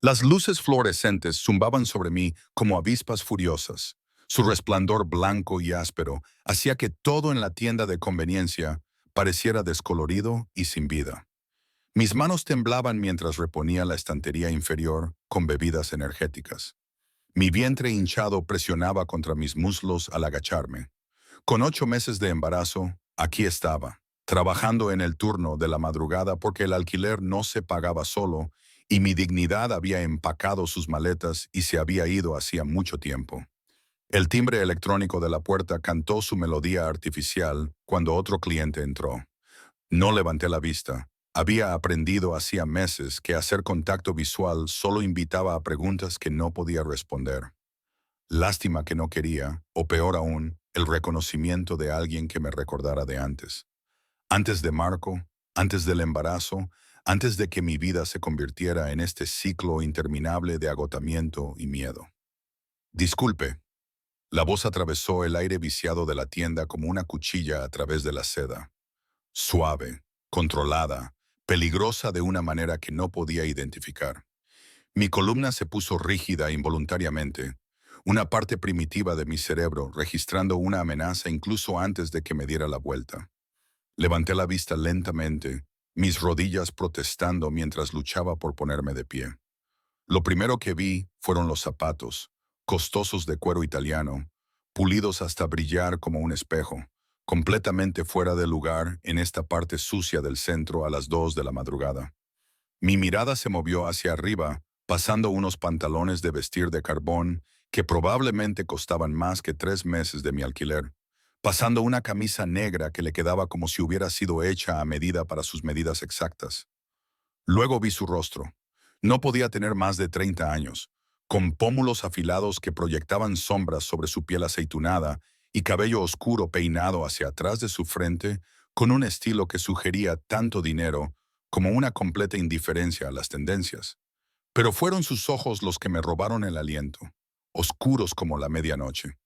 Las luces fluorescentes zumbaban sobre mí como avispas furiosas. Su resplandor blanco y áspero hacía que todo en la tienda de conveniencia pareciera descolorido y sin vida. Mis manos temblaban mientras reponía la estantería inferior con bebidas energéticas. Mi vientre hinchado presionaba contra mis muslos al agacharme. Con 8 meses de embarazo, aquí estaba, trabajando en el turno de la madrugada porque el alquiler no se pagaba solo y mi dignidad había empacado sus maletas y se había ido hacía mucho tiempo. El timbre electrónico de la puerta cantó su melodía artificial cuando otro cliente entró. No levanté la vista. Había aprendido hacía meses que hacer contacto visual solo invitaba a preguntas que no podía responder. Lástima que no quería, o peor aún, el reconocimiento de alguien que me recordara de antes. Antes de Marco, antes del embarazo, antes de que mi vida se convirtiera en este ciclo interminable de agotamiento y miedo. Disculpe, la voz atravesó el aire viciado de la tienda como una cuchilla a través de la seda. Suave, controlada, peligrosa de una manera que no podía identificar. Mi columna se puso rígida involuntariamente, una parte primitiva de mi cerebro registrando una amenaza incluso antes de que me diera la vuelta. Levanté la vista lentamente, mis rodillas protestando mientras luchaba por ponerme de pie. Lo primero que vi fueron los zapatos, costosos de cuero italiano, pulidos hasta brillar como un espejo, completamente fuera de lugar en esta parte sucia del centro a las 2 de la madrugada. Mi mirada se movió hacia arriba, pasando unos pantalones de vestir de carbón que probablemente costaban más que 3 meses de mi alquiler, pasando una camisa negra que le quedaba como si hubiera sido hecha a medida para sus medidas exactas. Luego vi su rostro. No podía tener más de 30 años, con pómulos afilados que proyectaban sombras sobre su piel aceitunada y cabello oscuro peinado hacia atrás de su frente con un estilo que sugería tanto dinero como una completa indiferencia a las tendencias. Pero fueron sus ojos los que me robaron el aliento, oscuros como la medianoche,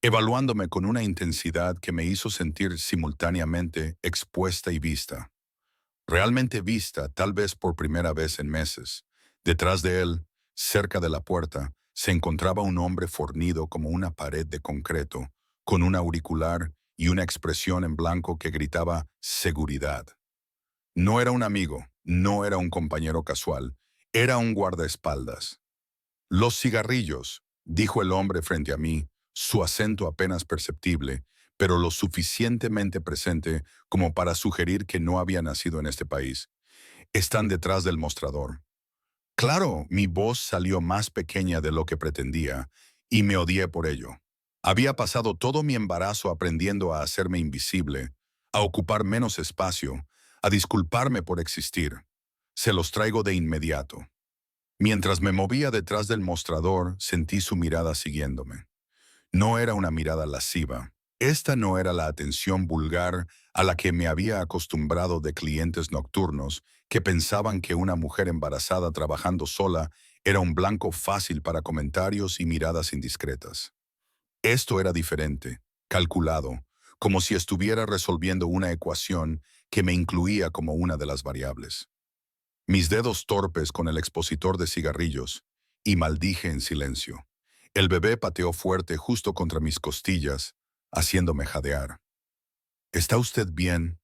evaluándome con una intensidad que me hizo sentir simultáneamente expuesta y vista. Realmente vista, tal vez por primera vez en meses. Detrás de él, cerca de la puerta, se encontraba un hombre fornido como una pared de concreto, con un auricular y una expresión en blanco que gritaba seguridad. No era un amigo, no era un compañero casual, era un guardaespaldas. Los cigarrillos, dijo el hombre frente a mí, su acento apenas perceptible, pero lo suficientemente presente como para sugerir que no había nacido en este país. Están detrás del mostrador. Claro, mi voz salió más pequeña de lo que pretendía, y me odié por ello. Había pasado todo mi embarazo aprendiendo a hacerme invisible, a ocupar menos espacio, a disculparme por existir. Se los traigo de inmediato. Mientras me movía detrás del mostrador, sentí su mirada siguiéndome. No era una mirada lasciva. Esta no era la atención vulgar a la que me había acostumbrado de clientes nocturnos que pensaban que una mujer embarazada trabajando sola era un blanco fácil para comentarios y miradas indiscretas. Esto era diferente, calculado, como si estuviera resolviendo una ecuación que me incluía como una de las variables. Mis dedos torpes con el expositor de cigarrillos, y maldije en silencio. El bebé pateó fuerte justo contra mis costillas, haciéndome jadear. ¿Está usted bien?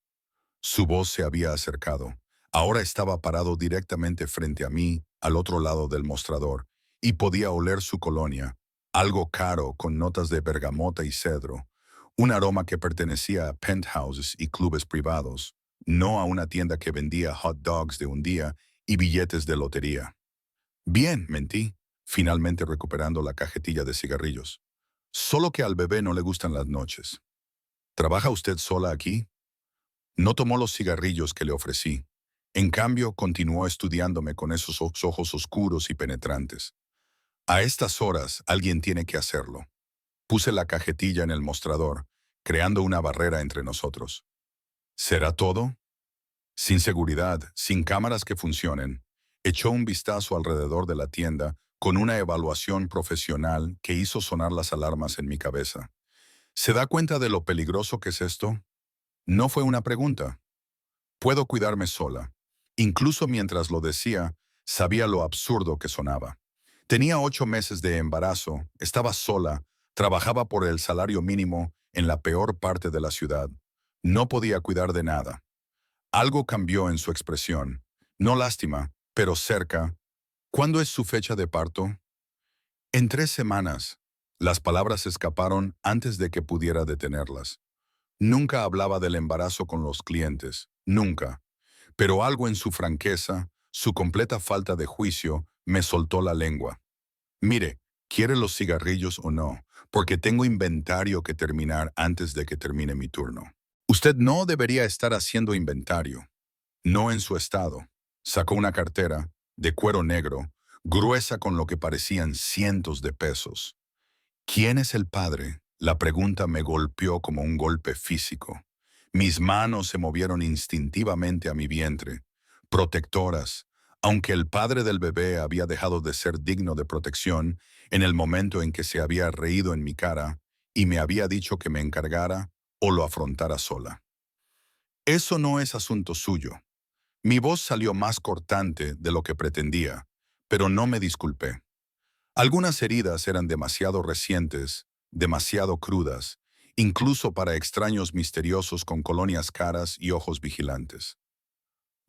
Su voz se había acercado. Ahora estaba parado directamente frente a mí, al otro lado del mostrador, y podía oler su colonia, algo caro con notas de bergamota y cedro, un aroma que pertenecía a penthouses y clubes privados, no a una tienda que vendía hot dogs de un día y billetes de lotería. Bien, mentí, finalmente recuperando la cajetilla de cigarrillos. Solo que al bebé no le gustan las noches. ¿Trabaja usted sola aquí? No tomó los cigarrillos que le ofrecí. En cambio, continuó estudiándome con esos ojos oscuros y penetrantes. A estas horas, alguien tiene que hacerlo. Puse la cajetilla en el mostrador, creando una barrera entre nosotros. ¿Será todo? Sin seguridad, sin cámaras que funcionen, echó un vistazo alrededor de la tienda con una evaluación profesional que hizo sonar las alarmas en mi cabeza. ¿Se da cuenta de lo peligroso que es esto? No fue una pregunta. Puedo cuidarme sola. Incluso mientras lo decía, Sabía lo absurdo que sonaba. Tenía 8 meses de embarazo, estaba sola, trabajaba por el salario mínimo en la peor parte de la ciudad. No podía cuidar de nada. Algo cambió en su expresión. No lástima, pero cerca. ¿Cuándo es su fecha de parto? En 3 semanas. Las palabras escaparon antes de que pudiera detenerlas. Nunca hablaba del embarazo con los clientes, nunca. Pero algo en su franqueza, su completa falta de juicio, me soltó la lengua. Mire, ¿quiere los cigarrillos o no? Porque tengo inventario que terminar antes de que termine mi turno. Usted no debería estar haciendo inventario. No en su estado. Sacó una cartera, de cuero negro, gruesa con lo que parecían cientos de pesos. ¿Quién es el padre? La pregunta me golpeó como un golpe físico. Mis manos se movieron instintivamente a mi vientre, protectoras, aunque el padre del bebé había dejado de ser digno de protección en el momento en que se había reído en mi cara y me había dicho que me encargara o lo afrontara sola. Eso no es asunto suyo. Mi voz salió más cortante de lo que pretendía, pero no me disculpé. Algunas heridas eran demasiado recientes, demasiado crudas, incluso para extraños misteriosos con colonias caras y ojos vigilantes.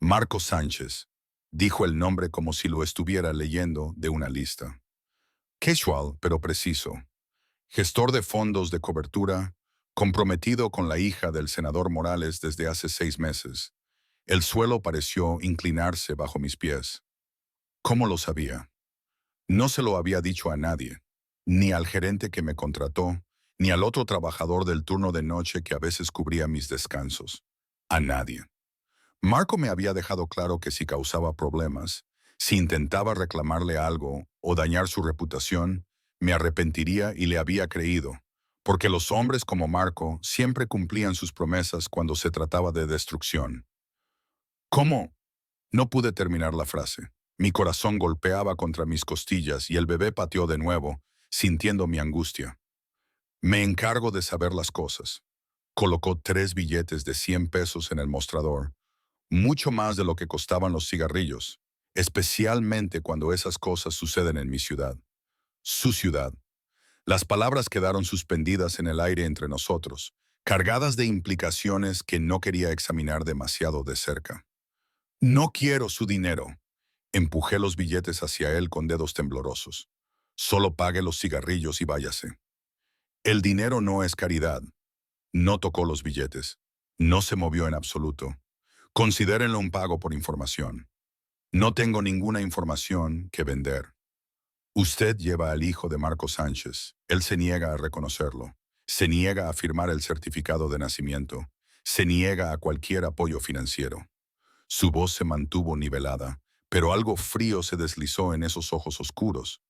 Marco Sánchez, dijo el nombre como si lo estuviera leyendo de una lista. Casual, pero preciso. Gestor de fondos de cobertura, comprometido con la hija del senador Morales desde hace 6 meses. El suelo pareció inclinarse bajo mis pies. ¿Cómo lo sabía? No se lo había dicho a nadie, ni al gerente que me contrató, ni al otro trabajador del turno de noche que a veces cubría mis descansos. A nadie. Marco me había dejado claro que si causaba problemas, si intentaba reclamarle algo o dañar su reputación, me arrepentiría y le había creído, porque los hombres como Marco siempre cumplían sus promesas cuando se trataba de destrucción. ¿Cómo? No pude terminar la frase. Mi corazón golpeaba contra mis costillas y el bebé pateó de nuevo, sintiendo mi angustia. Me encargo de saber las cosas. Colocó 3 billetes de 100 pesos en el mostrador, mucho más de lo que costaban los cigarrillos, especialmente cuando esas cosas suceden en mi ciudad. Su ciudad. Las palabras quedaron suspendidas en el aire entre nosotros, cargadas de implicaciones que no quería examinar demasiado de cerca. No quiero su dinero. Empujé los billetes hacia él con dedos temblorosos. Solo pague los cigarrillos y váyase. El dinero no es caridad. No tocó los billetes. No se movió en absoluto. Considérenlo un pago por información. No tengo ninguna información que vender. Usted lleva al hijo de Marco Sánchez. Él se niega a reconocerlo. Se niega a firmar el certificado de nacimiento. Se niega a cualquier apoyo financiero. Su voz se mantuvo nivelada, pero algo frío se deslizó en esos ojos oscuros.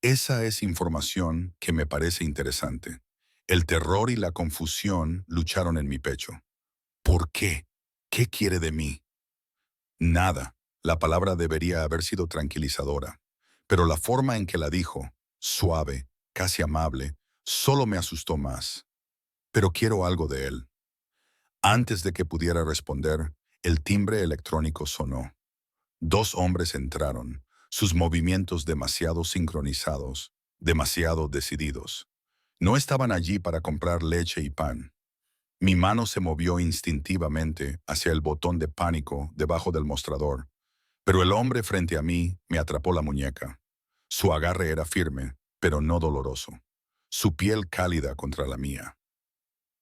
Esa es información que me parece interesante. El terror y la confusión lucharon en mi pecho. ¿Por qué? ¿Qué quiere de mí? Nada. La palabra debería haber sido tranquilizadora, pero la forma en que la dijo, suave, casi amable, solo me asustó más. Pero quiero algo de él. Antes de que pudiera responder, el timbre electrónico sonó. 2 hombres entraron, sus movimientos demasiado sincronizados, demasiado decididos. No estaban allí para comprar leche y pan. Mi mano se movió instintivamente hacia el botón de pánico debajo del mostrador, pero el hombre frente a mí me atrapó la muñeca. Su agarre era firme, pero no doloroso. Su piel cálida contra la mía.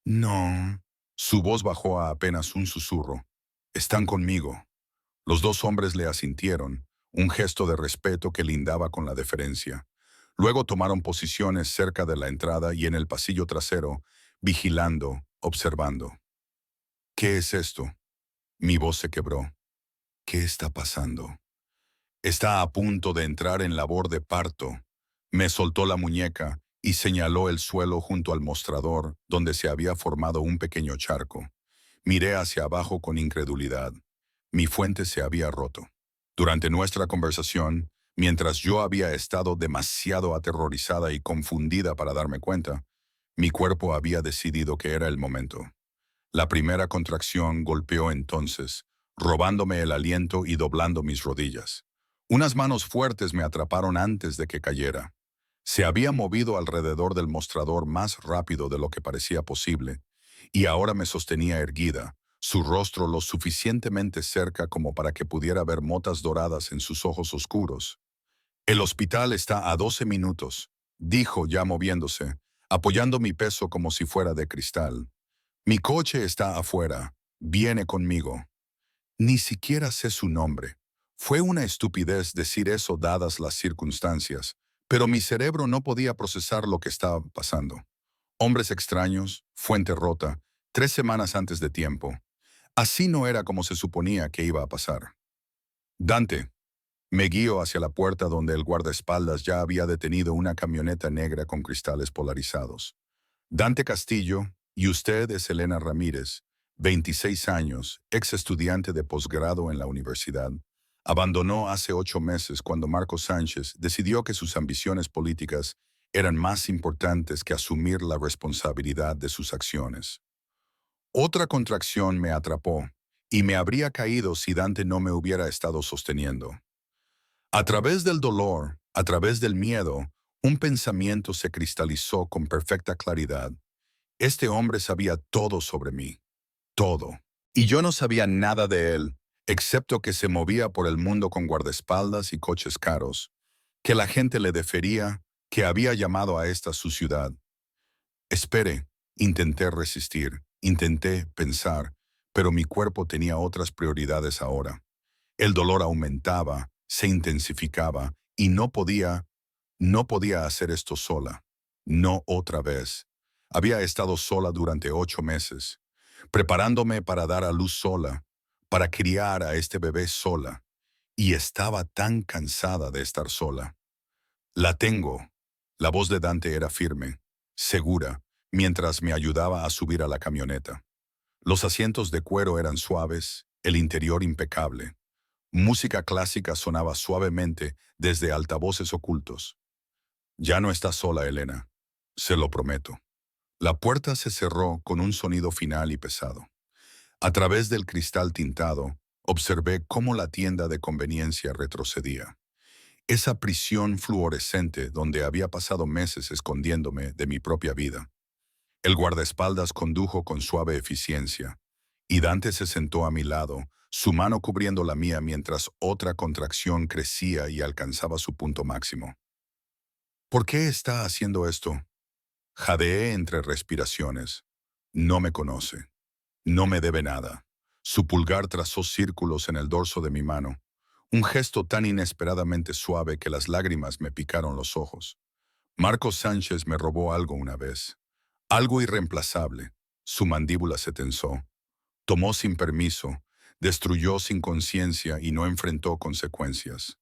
No. Su voz bajó a apenas un susurro. Están conmigo. Los 2 hombres le asintieron, un gesto de respeto que lindaba con la deferencia. Luego tomaron posiciones cerca de la entrada y en el pasillo trasero, vigilando, observando. ¿Qué es esto? Mi voz se quebró. ¿Qué está pasando? Está a punto de entrar en labor de parto. Me soltó la muñeca y señaló el suelo junto al mostrador, donde se había formado un pequeño charco. Miré hacia abajo con incredulidad. Mi fuente se había roto. Durante nuestra conversación, mientras yo había estado demasiado aterrorizada y confundida para darme cuenta, mi cuerpo había decidido que era el momento. La primera contracción golpeó entonces, robándome el aliento y doblando mis rodillas. Unas manos fuertes me atraparon antes de que cayera. Se había movido alrededor del mostrador más rápido de lo que parecía posible, y ahora me sostenía erguida, su rostro lo suficientemente cerca como para que pudiera ver motas doradas en sus ojos oscuros. El hospital está a 12 minutos, dijo ya moviéndose, apoyando mi peso como si fuera de cristal. Mi coche está afuera, viene conmigo. Ni siquiera sé su nombre. Fue una estupidez decir eso dadas las circunstancias, pero mi cerebro no podía procesar lo que estaba pasando. Hombres extraños, fuente rota, 3 semanas antes de tiempo. Así no era como se suponía que iba a pasar. Dante, me guío hacia la puerta donde el guardaespaldas ya había detenido una camioneta negra con cristales polarizados. Dante Castillo, y usted es Elena Ramírez, 26 años, ex estudiante de posgrado en la universidad. Abandonó hace 8 meses cuando Marcos Sánchez decidió que sus ambiciones políticas eran más importantes que asumir la responsabilidad de sus acciones. Otra contracción me atrapó, y me habría caído si Dante no me hubiera estado sosteniendo. A través del dolor, a través del miedo, un pensamiento se cristalizó con perfecta claridad. Este hombre sabía todo sobre mí, todo. Y yo no sabía nada de él, excepto que se movía por el mundo con guardaespaldas y coches caros, que la gente le defería, que había llamado a esta su ciudad. Espere, intenté resistir, intenté pensar, pero mi cuerpo tenía otras prioridades ahora. El dolor aumentaba, se intensificaba, y no podía hacer esto sola. No otra vez. Había estado sola durante 8 meses, preparándome para dar a luz sola, para criar a este bebé sola, y estaba tan cansada de estar sola. La tengo. La voz de Dante era firme, segura, mientras me ayudaba a subir a la camioneta. Los asientos de cuero eran suaves, el interior impecable. Música clásica sonaba suavemente desde altavoces ocultos. Ya no estás sola, Elena. Se lo prometo. La puerta se cerró con un sonido final y pesado. A través del cristal tintado, observé cómo la tienda de conveniencia retrocedía. Esa prisión fluorescente donde había pasado meses escondiéndome de mi propia vida. El guardaespaldas condujo con suave eficiencia, y Dante se sentó a mi lado, su mano cubriendo la mía mientras otra contracción crecía y alcanzaba su punto máximo. ¿Por qué está haciendo esto? Jadeé entre respiraciones. No me conoce. No me debe nada. Su pulgar trazó círculos en el dorso de mi mano, un gesto tan inesperadamente suave que las lágrimas me picaron los ojos. Marcos Sánchez me robó algo una vez. Algo irreemplazable. Su mandíbula se tensó. Tomó sin permiso, destruyó sin conciencia y no enfrentó consecuencias.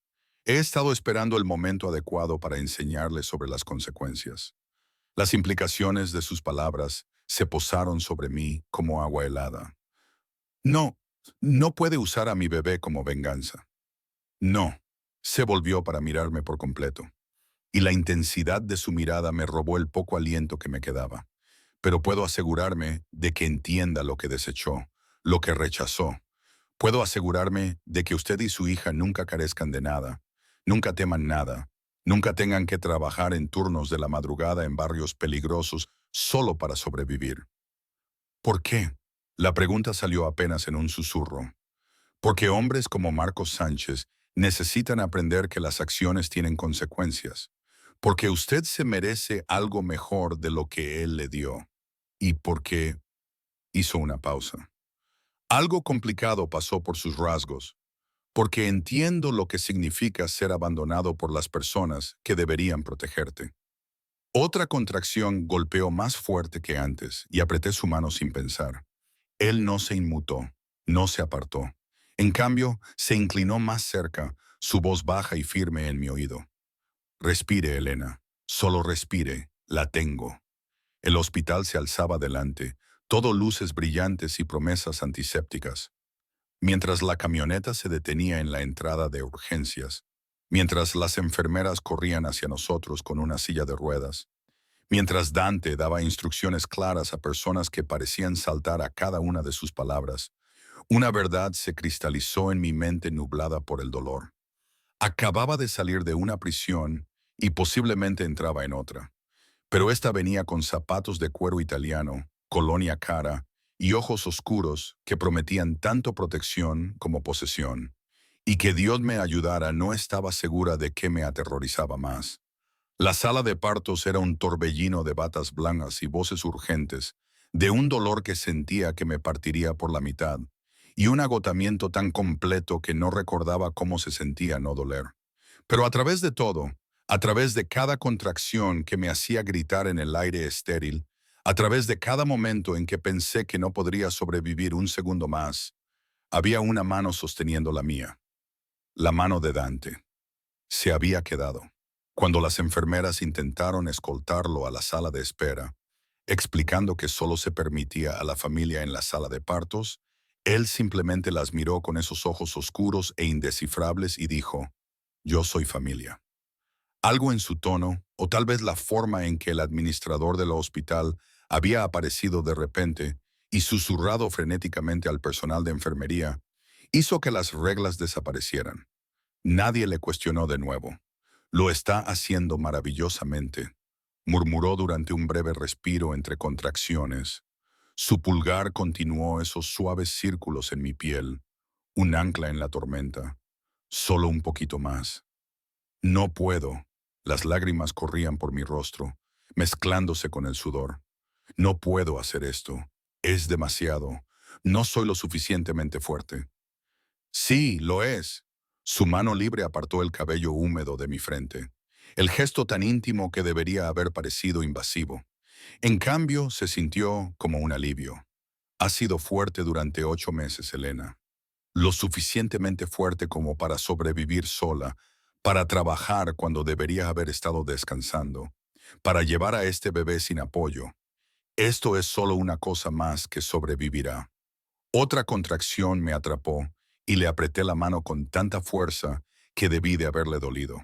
He estado esperando el momento adecuado para enseñarle sobre las consecuencias. Las implicaciones de sus palabras se posaron sobre mí como agua helada. No, no puede usar a mi bebé como venganza. No. Se volvió para mirarme por completo, y la intensidad de su mirada me robó el poco aliento que me quedaba. Pero puedo asegurarme de que entienda lo que desechó, lo que rechazó. Puedo asegurarme de que usted y su hija nunca carezcan de nada, nunca teman nada, nunca tengan que trabajar en turnos de la madrugada en barrios peligrosos solo para sobrevivir. ¿Por qué? La pregunta salió apenas en un susurro. Porque hombres como Marcos Sánchez necesitan aprender que las acciones tienen consecuencias. Porque usted se merece algo mejor de lo que él le dio. Y porque hizo una pausa. Algo complicado pasó por sus rasgos. Porque entiendo lo que significa ser abandonado por las personas que deberían protegerte. Otra contracción golpeó más fuerte que antes y apreté su mano sin pensar. Él no se inmutó, no se apartó. En cambio, se inclinó más cerca, su voz baja y firme en mi oído. Respire, Elena. Solo respire. La tengo. El hospital se alzaba delante, todo luces brillantes y promesas antisépticas. Mientras la camioneta se detenía en la entrada de urgencias, mientras las enfermeras corrían hacia nosotros con una silla de ruedas, mientras Dante daba instrucciones claras a personas que parecían saltar a cada una de sus palabras, una verdad se cristalizó en mi mente nublada por el dolor. Acababa de salir de una prisión y posiblemente entraba en otra. Pero esta venía con zapatos de cuero italiano, colonia cara y ojos oscuros que prometían tanto protección como posesión. Y que Dios me ayudara no estaba segura de qué me aterrorizaba más. La sala de partos era un torbellino de batas blancas y voces urgentes, de un dolor que sentía que me partiría por la mitad, y un agotamiento tan completo que no recordaba cómo se sentía no doler. Pero a través de todo, a través de cada contracción que me hacía gritar en el aire estéril, a través de cada momento en que pensé que no podría sobrevivir un segundo más, había una mano sosteniendo la mía, la mano de Dante. Se había quedado. Cuando las enfermeras intentaron escoltarlo a la sala de espera, explicando que solo se permitía a la familia en la sala de partos, él simplemente las miró con esos ojos oscuros e indescifrables y dijo, «Yo soy familia». Algo en su tono, o tal vez la forma en que el administrador del hospital había aparecido de repente y susurrado frenéticamente al personal de enfermería, hizo que las reglas desaparecieran. Nadie le cuestionó de nuevo. «Lo está haciendo maravillosamente», murmuró durante un breve respiro entre contracciones. Su pulgar continuó esos suaves círculos en mi piel, un ancla en la tormenta. «Solo un poquito más». «No puedo». Las lágrimas corrían por mi rostro, mezclándose con el sudor. «No puedo hacer esto. Es demasiado. No soy lo suficientemente fuerte». «Sí, lo es». Su mano libre apartó el cabello húmedo de mi frente. El gesto tan íntimo que debería haber parecido invasivo. En cambio, se sintió como un alivio. «Ha sido fuerte durante 8 meses, Elena. Lo suficientemente fuerte como para sobrevivir sola, para trabajar cuando debería haber estado descansando, para llevar a este bebé sin apoyo. Esto es solo una cosa más que sobrevivirá». Otra contracción me atrapó y le apreté la mano con tanta fuerza que debí de haberle dolido.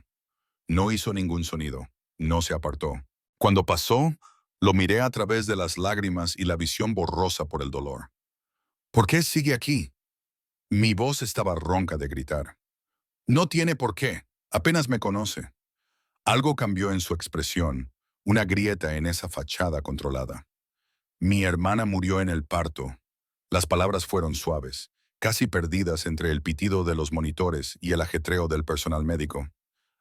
No hizo ningún sonido, no se apartó. Cuando pasó, lo miré a través de las lágrimas y la visión borrosa por el dolor. «¿Por qué sigue aquí?» Mi voz estaba ronca de gritar. «No tiene por qué, apenas me conoce». Algo cambió en su expresión, una grieta en esa fachada controlada. «Mi hermana murió en el parto». Las palabras fueron suaves, casi perdidas entre el pitido de los monitores y el ajetreo del personal médico.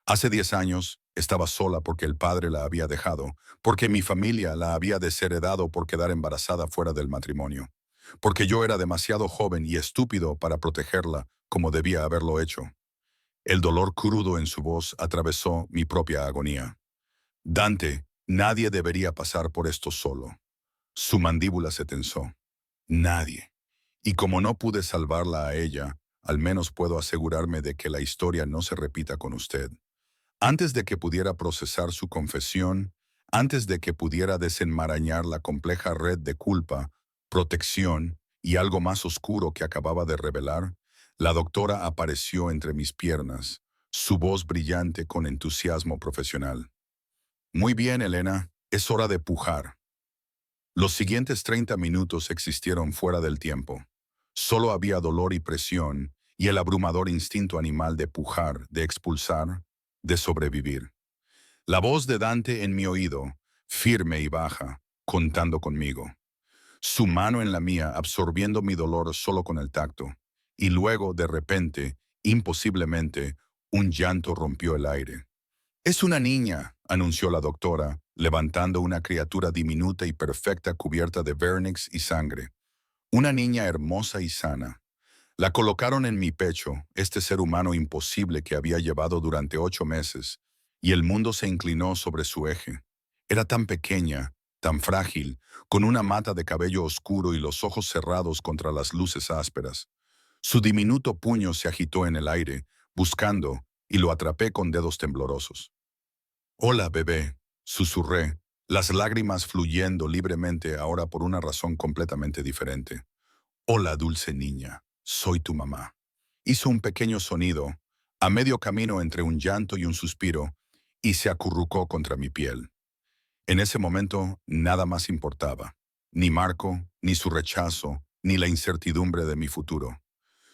«Hace 10 años, estaba sola porque el padre la había dejado, porque mi familia la había desheredado por quedar embarazada fuera del matrimonio, porque yo era demasiado joven y estúpido para protegerla como debía haberlo hecho». El dolor crudo en su voz atravesó mi propia agonía. «Dante, nadie debería pasar por esto solo». Su mandíbula se tensó. «Nadie. Y como no pude salvarla a ella, al menos puedo asegurarme de que la historia no se repita con usted». Antes de que pudiera procesar su confesión, antes de que pudiera desenmarañar la compleja red de culpa, protección y algo más oscuro que acababa de revelar, la doctora apareció entre mis piernas, su voz brillante con entusiasmo profesional. «Muy bien, Elena, es hora de pujar». Los siguientes 30 minutos existieron fuera del tiempo. Solo había dolor y presión y el abrumador instinto animal de pujar, de expulsar, de sobrevivir. La voz de Dante en mi oído, firme y baja, contando conmigo. Su mano en la mía absorbiendo mi dolor solo con el tacto. Y luego, de repente, imposiblemente, un llanto rompió el aire. «Es una niña», anunció la doctora, levantando una criatura diminuta y perfecta cubierta de vernix y sangre. Una niña hermosa y sana. La colocaron en mi pecho, este ser humano imposible que había llevado durante 8 meses, y el mundo se inclinó sobre su eje. Era tan pequeña, tan frágil, con una mata de cabello oscuro y los ojos cerrados contra las luces ásperas. Su diminuto puño se agitó en el aire, buscando, y lo atrapé con dedos temblorosos. «Hola, bebé», susurré, las lágrimas fluyendo libremente ahora por una razón completamente diferente. «Hola, dulce niña, soy tu mamá». Hizo un pequeño sonido, a medio camino entre un llanto y un suspiro, y se acurrucó contra mi piel. En ese momento, nada más importaba. Ni Marco, ni su rechazo, ni la incertidumbre de mi futuro.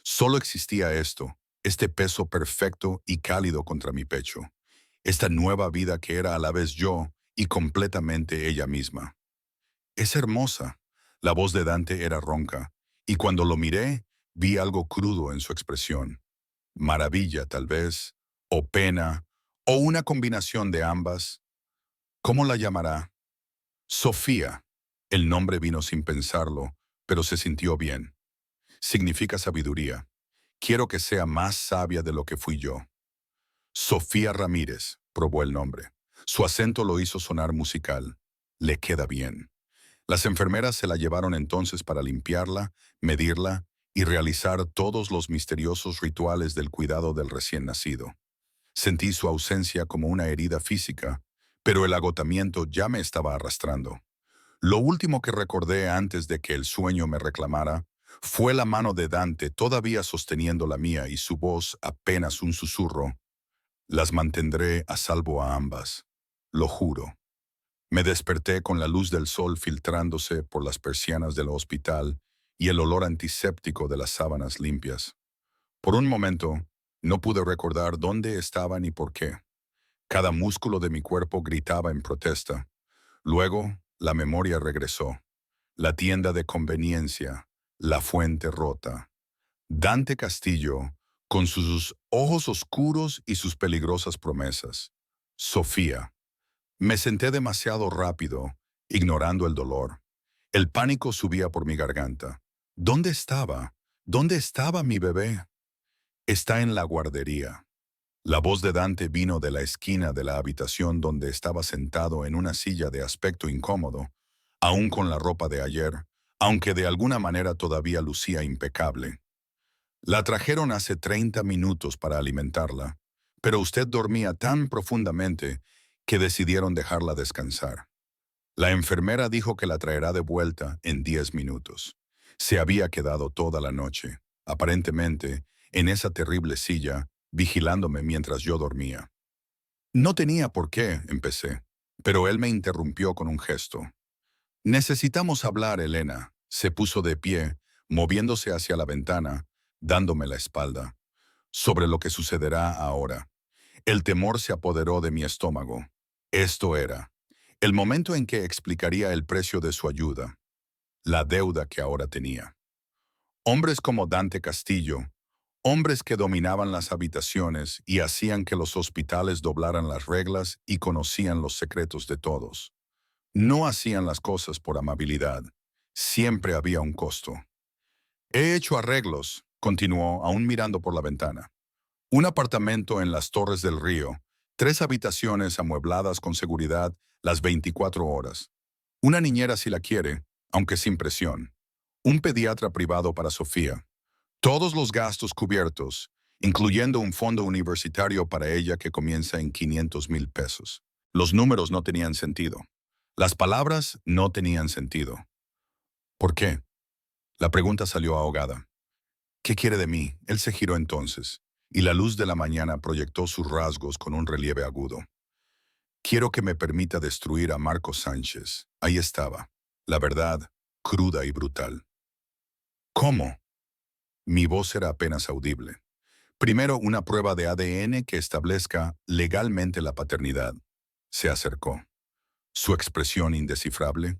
Solo existía esto, este peso perfecto y cálido contra mi pecho, esta nueva vida que era a la vez yo y completamente ella misma. Es hermosa. La voz de Dante era ronca, y cuando lo miré, vi algo crudo en su expresión. Maravilla, tal vez, o pena, o una combinación de ambas. ¿Cómo la llamará? Sofía. El nombre vino sin pensarlo, pero se sintió bien. Significa sabiduría. Quiero que sea más sabia de lo que fui yo. Sofía Ramírez, probó el nombre. Su acento lo hizo sonar musical. Le queda bien. Las enfermeras se la llevaron entonces para limpiarla, medirla y realizar todos los misteriosos rituales del cuidado del recién nacido. Sentí su ausencia como una herida física, pero el agotamiento ya me estaba arrastrando. Lo último que recordé antes de que el sueño me reclamara fue la mano de Dante todavía sosteniendo la mía y su voz apenas un susurro. Las mantendré a salvo a ambas. Lo juro. Me desperté con la luz del sol filtrándose por las persianas del hospital y el olor antiséptico de las sábanas limpias. Por un momento, no pude recordar dónde estaba ni por qué. Cada músculo de mi cuerpo gritaba en protesta. Luego, la memoria regresó. La tienda de conveniencia, la fuente rota. Dante Castillo, con sus ojos oscuros y sus peligrosas promesas. Sofía. Me senté demasiado rápido, ignorando el dolor. El pánico subía por mi garganta. ¿Dónde estaba? ¿Dónde estaba mi bebé? Está en la guardería. La voz de Dante vino de la esquina de la habitación donde estaba sentado en una silla de aspecto incómodo, aún con la ropa de ayer, aunque de alguna manera todavía lucía impecable. La trajeron hace 30 minutos para alimentarla, pero usted dormía tan profundamente que decidieron dejarla descansar. La enfermera dijo que la traerá de vuelta en 10 minutos. Se había quedado toda la noche, aparentemente, en esa terrible silla, vigilándome mientras yo dormía. No tenía por qué, empecé, pero él me interrumpió con un gesto. Necesitamos hablar, Elena. Se puso de pie, moviéndose hacia la ventana, dándome la espalda. Sobre lo que sucederá ahora. El temor se apoderó de mi estómago. Esto era el momento en que explicaría el precio de su ayuda, la deuda que ahora tenía. Hombres como Dante Castillo, hombres que dominaban las habitaciones y hacían que los hospitales doblaran las reglas y conocían los secretos de todos. No hacían las cosas por amabilidad. Siempre había un costo. He hecho arreglos, continuó, aún mirando por la ventana. Un apartamento en las Torres del Río, 3 habitaciones amuebladas con seguridad las 24 horas. Una niñera si la quiere, aunque sin presión. Un pediatra privado para Sofía. Todos los gastos cubiertos, incluyendo un fondo universitario para ella que comienza en 500,000 pesos. Los números no tenían sentido. Las palabras no tenían sentido. ¿Por qué? La pregunta salió ahogada. ¿Qué quiere de mí? Él se giró entonces, y la luz de la mañana proyectó sus rasgos con un relieve agudo. Quiero que me permita destruir a Marcos Sánchez. Ahí estaba. La verdad, cruda y brutal. ¿Cómo? Mi voz era apenas audible. Primero, una prueba de ADN que establezca legalmente la paternidad. Se acercó. Su expresión indescifrable.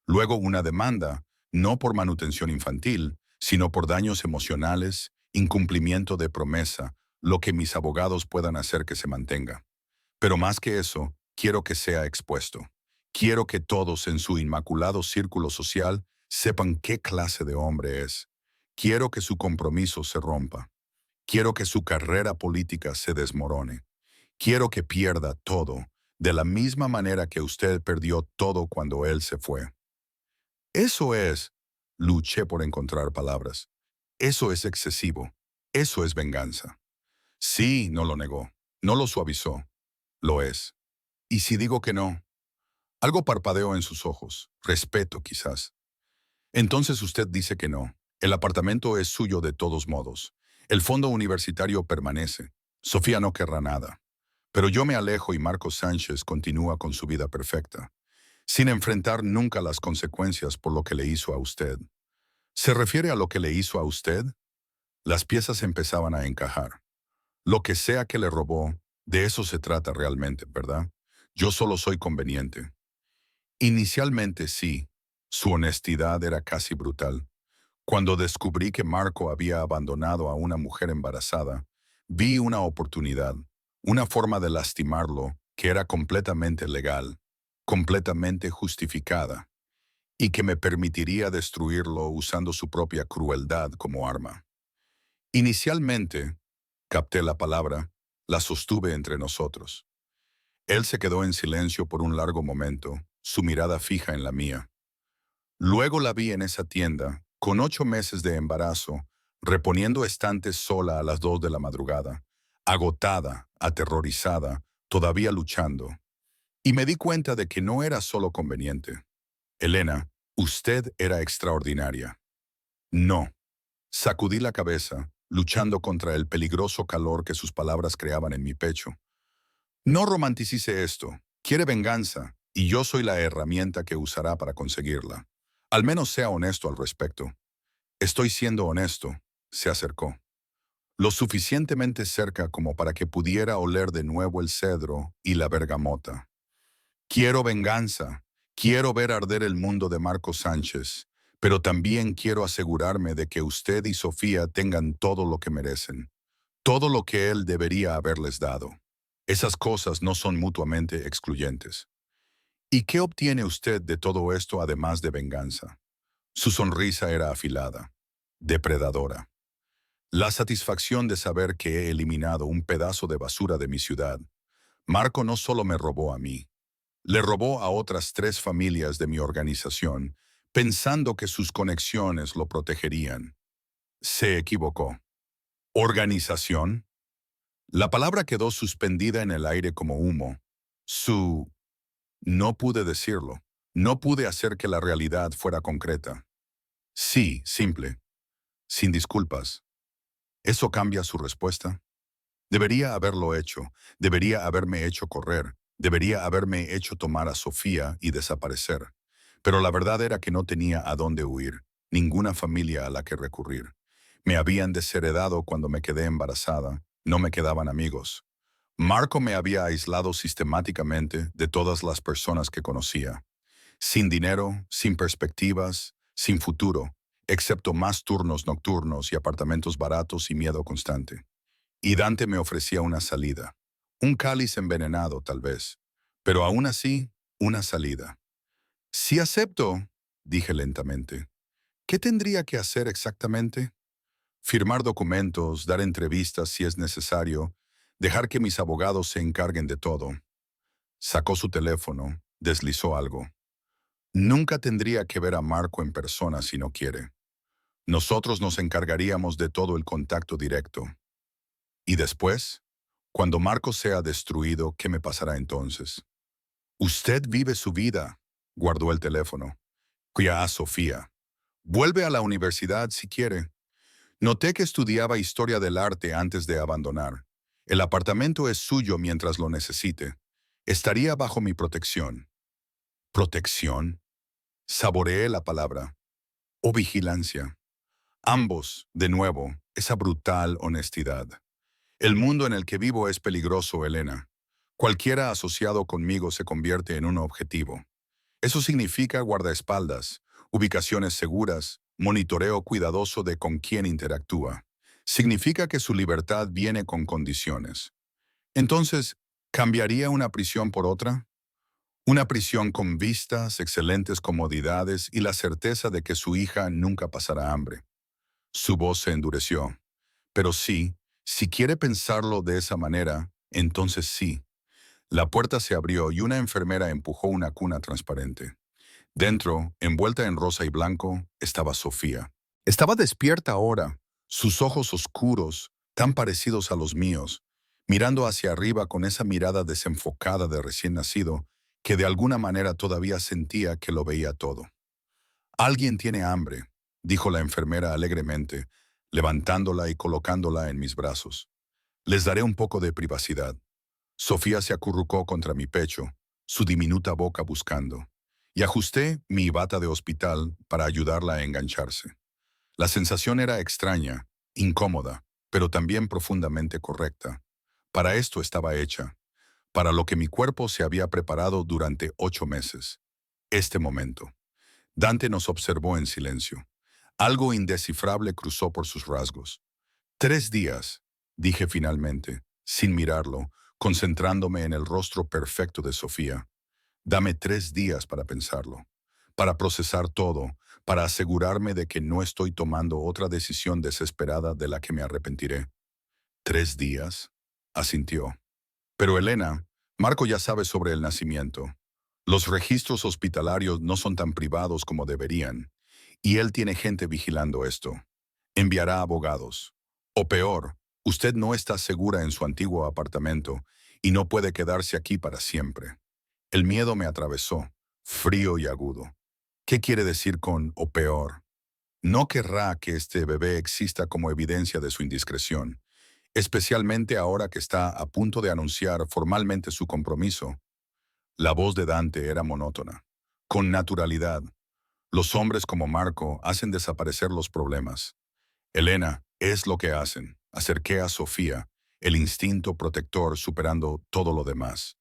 Luego, una demanda, no por manutención infantil, sino por daños emocionales, incumplimiento de promesa, lo que mis abogados puedan hacer que se mantenga. Pero más que eso, quiero que sea expuesto. Quiero que todos en su inmaculado círculo social sepan qué clase de hombre es. Quiero que su compromiso se rompa. Quiero que su carrera política se desmorone. Quiero que pierda todo, de la misma manera que usted perdió todo cuando él se fue. Eso es, luché por encontrar palabras. Eso es excesivo. Eso es venganza. Sí, no lo negó. No lo suavizó. Lo es. ¿Y si digo que no? Algo parpadeó en sus ojos. Respeto, quizás. Entonces usted dice que no. El apartamento es suyo de todos modos. El fondo universitario permanece. Sofía no querrá nada. Pero yo me alejo y Marcos Sánchez continúa con su vida perfecta, sin enfrentar nunca las consecuencias por lo que le hizo a usted. ¿Se refiere a lo que le hizo a usted? Las piezas empezaban a encajar. Lo que sea que le robó, de eso se trata realmente, ¿verdad? Yo solo soy conveniente. Inicialmente sí, su honestidad era casi brutal. Cuando descubrí que Marco había abandonado a una mujer embarazada, vi una oportunidad, una forma de lastimarlo que era completamente legal, completamente justificada, y que me permitiría destruirlo usando su propia crueldad como arma. Inicialmente, capté la palabra, la sostuve entre nosotros. Él se quedó en silencio por un largo momento, su mirada fija en la mía. Luego la vi en esa tienda, con 8 meses de embarazo, reponiendo estantes sola a las 2 de la madrugada, agotada, aterrorizada, todavía luchando. Y me di cuenta de que no era solo conveniente. Elena, usted era extraordinaria. No. Sacudí la cabeza, luchando contra el peligroso calor que sus palabras creaban en mi pecho. No romanticice esto. Quiere venganza, y yo soy la herramienta que usará para conseguirla. Al menos sea honesto al respecto. Estoy siendo honesto, se acercó. Lo suficientemente cerca como para que pudiera oler de nuevo el cedro y la bergamota. Quiero venganza. Quiero ver arder el mundo de Marco Sánchez, pero también quiero asegurarme de que usted y Sofía tengan todo lo que merecen, todo lo que él debería haberles dado. Esas cosas no son mutuamente excluyentes. ¿Y qué obtiene usted de todo esto además de venganza? Su sonrisa era afilada, depredadora. La satisfacción de saber que he eliminado un pedazo de basura de mi ciudad. Marco no solo me robó a mí, le robó a otras 3 familias de mi organización, pensando que sus conexiones lo protegerían. Se equivocó. ¿Organización? La palabra quedó suspendida en el aire como humo. No pude decirlo. No pude hacer que la realidad fuera concreta. Sí, simple. Sin disculpas. ¿Eso cambia su respuesta? Debería haberlo hecho. Debería haberme hecho correr. Debería haberme hecho tomar a Sofía y desaparecer. Pero la verdad era que no tenía a dónde huir, ninguna familia a la que recurrir. Me habían desheredado cuando me quedé embarazada. No me quedaban amigos. Marco me había aislado sistemáticamente de todas las personas que conocía. Sin dinero, sin perspectivas, sin futuro, excepto más turnos nocturnos y apartamentos baratos y miedo constante. Y Dante me ofrecía una salida. Un cáliz envenenado, tal vez. Pero aún así, una salida. Sí acepto, dije lentamente. ¿Qué tendría que hacer exactamente? Firmar documentos, dar entrevistas si es necesario, dejar que mis abogados se encarguen de todo. Sacó su teléfono, deslizó algo. Nunca tendría que ver a Marco en persona si no quiere. Nosotros nos encargaríamos de todo el contacto directo. Y después, cuando Marco sea destruido, ¿qué me pasará entonces? Usted vive su vida, guardó el teléfono. Cuida a Sofía. Vuelve a la universidad si quiere. Noté que estudiaba historia del arte antes de abandonar. El apartamento es suyo mientras lo necesite. Estaría bajo mi protección. ¿Protección? Saboreé la palabra. O vigilancia. Ambos, de nuevo, esa brutal honestidad. El mundo en el que vivo es peligroso, Elena. Cualquiera asociado conmigo se convierte en un objetivo. Eso significa guardaespaldas, ubicaciones seguras, monitoreo cuidadoso de con quién interactúa. Significa que su libertad viene con condiciones. Entonces, ¿cambiaría una prisión por otra? Una prisión con vistas, excelentes comodidades y la certeza de que su hija nunca pasará hambre. Su voz se endureció. Pero sí, si quiere pensarlo de esa manera, entonces sí. La puerta se abrió y una enfermera empujó una cuna transparente. Dentro, envuelta en rosa y blanco, estaba Sofía. Estaba despierta ahora, sus ojos oscuros, tan parecidos a los míos, mirando hacia arriba con esa mirada desenfocada de recién nacido, que de alguna manera todavía sentía que lo veía todo. Alguien tiene hambre, dijo la enfermera alegremente, levantándola y colocándola en mis brazos. Les daré un poco de privacidad. Sofía se acurrucó contra mi pecho, su diminuta boca buscando, y ajusté mi bata de hospital para ayudarla a engancharse. La sensación era extraña, incómoda, pero también profundamente correcta. Para esto estaba hecha, para lo que mi cuerpo se había preparado durante 8 meses. Este momento. Dante nos observó en silencio. Algo indescifrable cruzó por sus rasgos. 3 días, dije finalmente, sin mirarlo, concentrándome en el rostro perfecto de Sofía. Dame 3 días para pensarlo, para procesar todo, para asegurarme de que no estoy tomando otra decisión desesperada de la que me arrepentiré. 3 días, asintió. Pero Elena, Marco ya sabe sobre el nacimiento. Los registros hospitalarios no son tan privados como deberían, y él tiene gente vigilando esto. Enviará abogados. O peor, usted no está segura en su antiguo apartamento y no puede quedarse aquí para siempre. El miedo me atravesó, frío y agudo. ¿Qué quiere decir con o peor? No querrá que este bebé exista como evidencia de su indiscreción, especialmente ahora que está a punto de anunciar formalmente su compromiso. La voz de Dante era monótona, con naturalidad. Los hombres como Marco hacen desaparecer los problemas. Elena, es lo que hacen. Acerqué a Sofía, el instinto protector superando todo lo demás.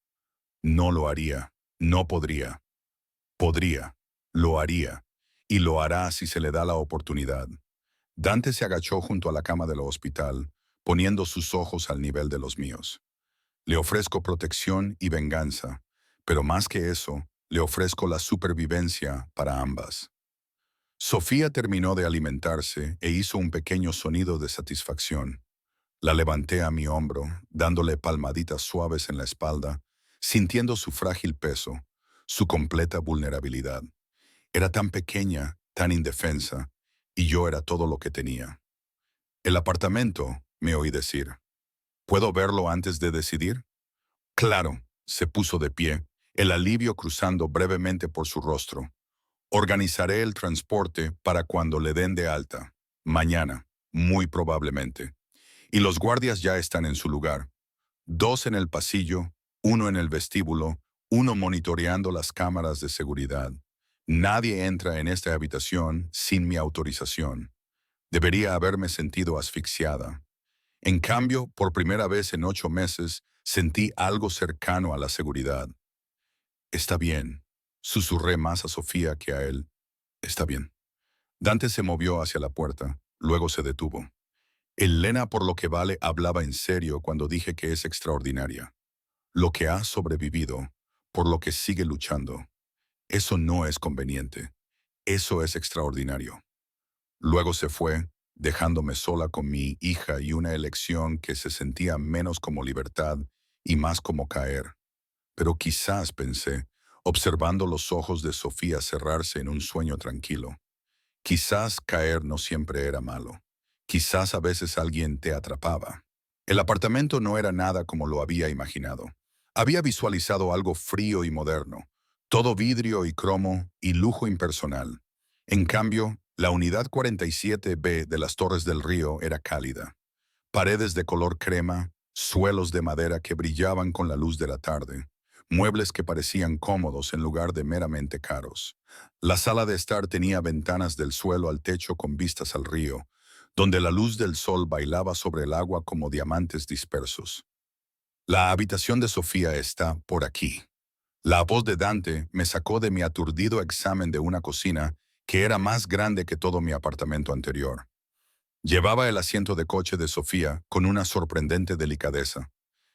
No lo haría, no podría. Podría, lo haría, y lo hará si se le da la oportunidad. Dante se agachó junto a la cama del hospital, poniendo sus ojos al nivel de los míos. Le ofrezco protección y venganza, pero más que eso, le ofrezco la supervivencia para ambas. Sofía terminó de alimentarse e hizo un pequeño sonido de satisfacción. La levanté a mi hombro, dándole palmaditas suaves en la espalda, sintiendo su frágil peso, su completa vulnerabilidad. Era tan pequeña, tan indefensa, y yo era todo lo que tenía. El apartamento, me oí decir. ¿Puedo verlo antes de decidir? Claro, se puso de pie, el alivio cruzando brevemente por su rostro. Organizaré el transporte para cuando le den de alta. Mañana, muy probablemente. Y los guardias ya están en su lugar. 2 en el pasillo, 1 en el vestíbulo, 1 monitoreando las cámaras de seguridad. Nadie entra en esta habitación sin mi autorización. Debería haberme sentido asfixiada. En cambio, por primera vez en 8 meses, sentí algo cercano a la seguridad. Está bien, susurré más a Sofía que a él. Está bien. Dante se movió hacia la puerta, luego se detuvo. Elena, por lo que vale, hablaba en serio cuando dije que es extraordinaria. Lo que ha sobrevivido, por lo que sigue luchando. Eso no es conveniente. Eso es extraordinario. Luego se fue, dejándome sola con mi hija y una elección que se sentía menos como libertad y más como caer. Pero quizás, pensé, observando los ojos de Sofía cerrarse en un sueño tranquilo. Quizás caer no siempre era malo. Quizás a veces alguien te atrapaba. El apartamento no era nada como lo había imaginado. Había visualizado algo frío y moderno, todo vidrio y cromo y lujo impersonal. En cambio, la unidad 47B de las Torres del Río era cálida. Paredes de color crema, suelos de madera que brillaban con la luz de la tarde, muebles que parecían cómodos en lugar de meramente caros. La sala de estar tenía ventanas del suelo al techo con vistas al río, donde la luz del sol bailaba sobre el agua como diamantes dispersos. La habitación de Sofía está por aquí. La voz de Dante me sacó de mi aturdido examen de una cocina que era más grande que todo mi apartamento anterior. Llevaba el asiento de coche de Sofía con una sorprendente delicadeza,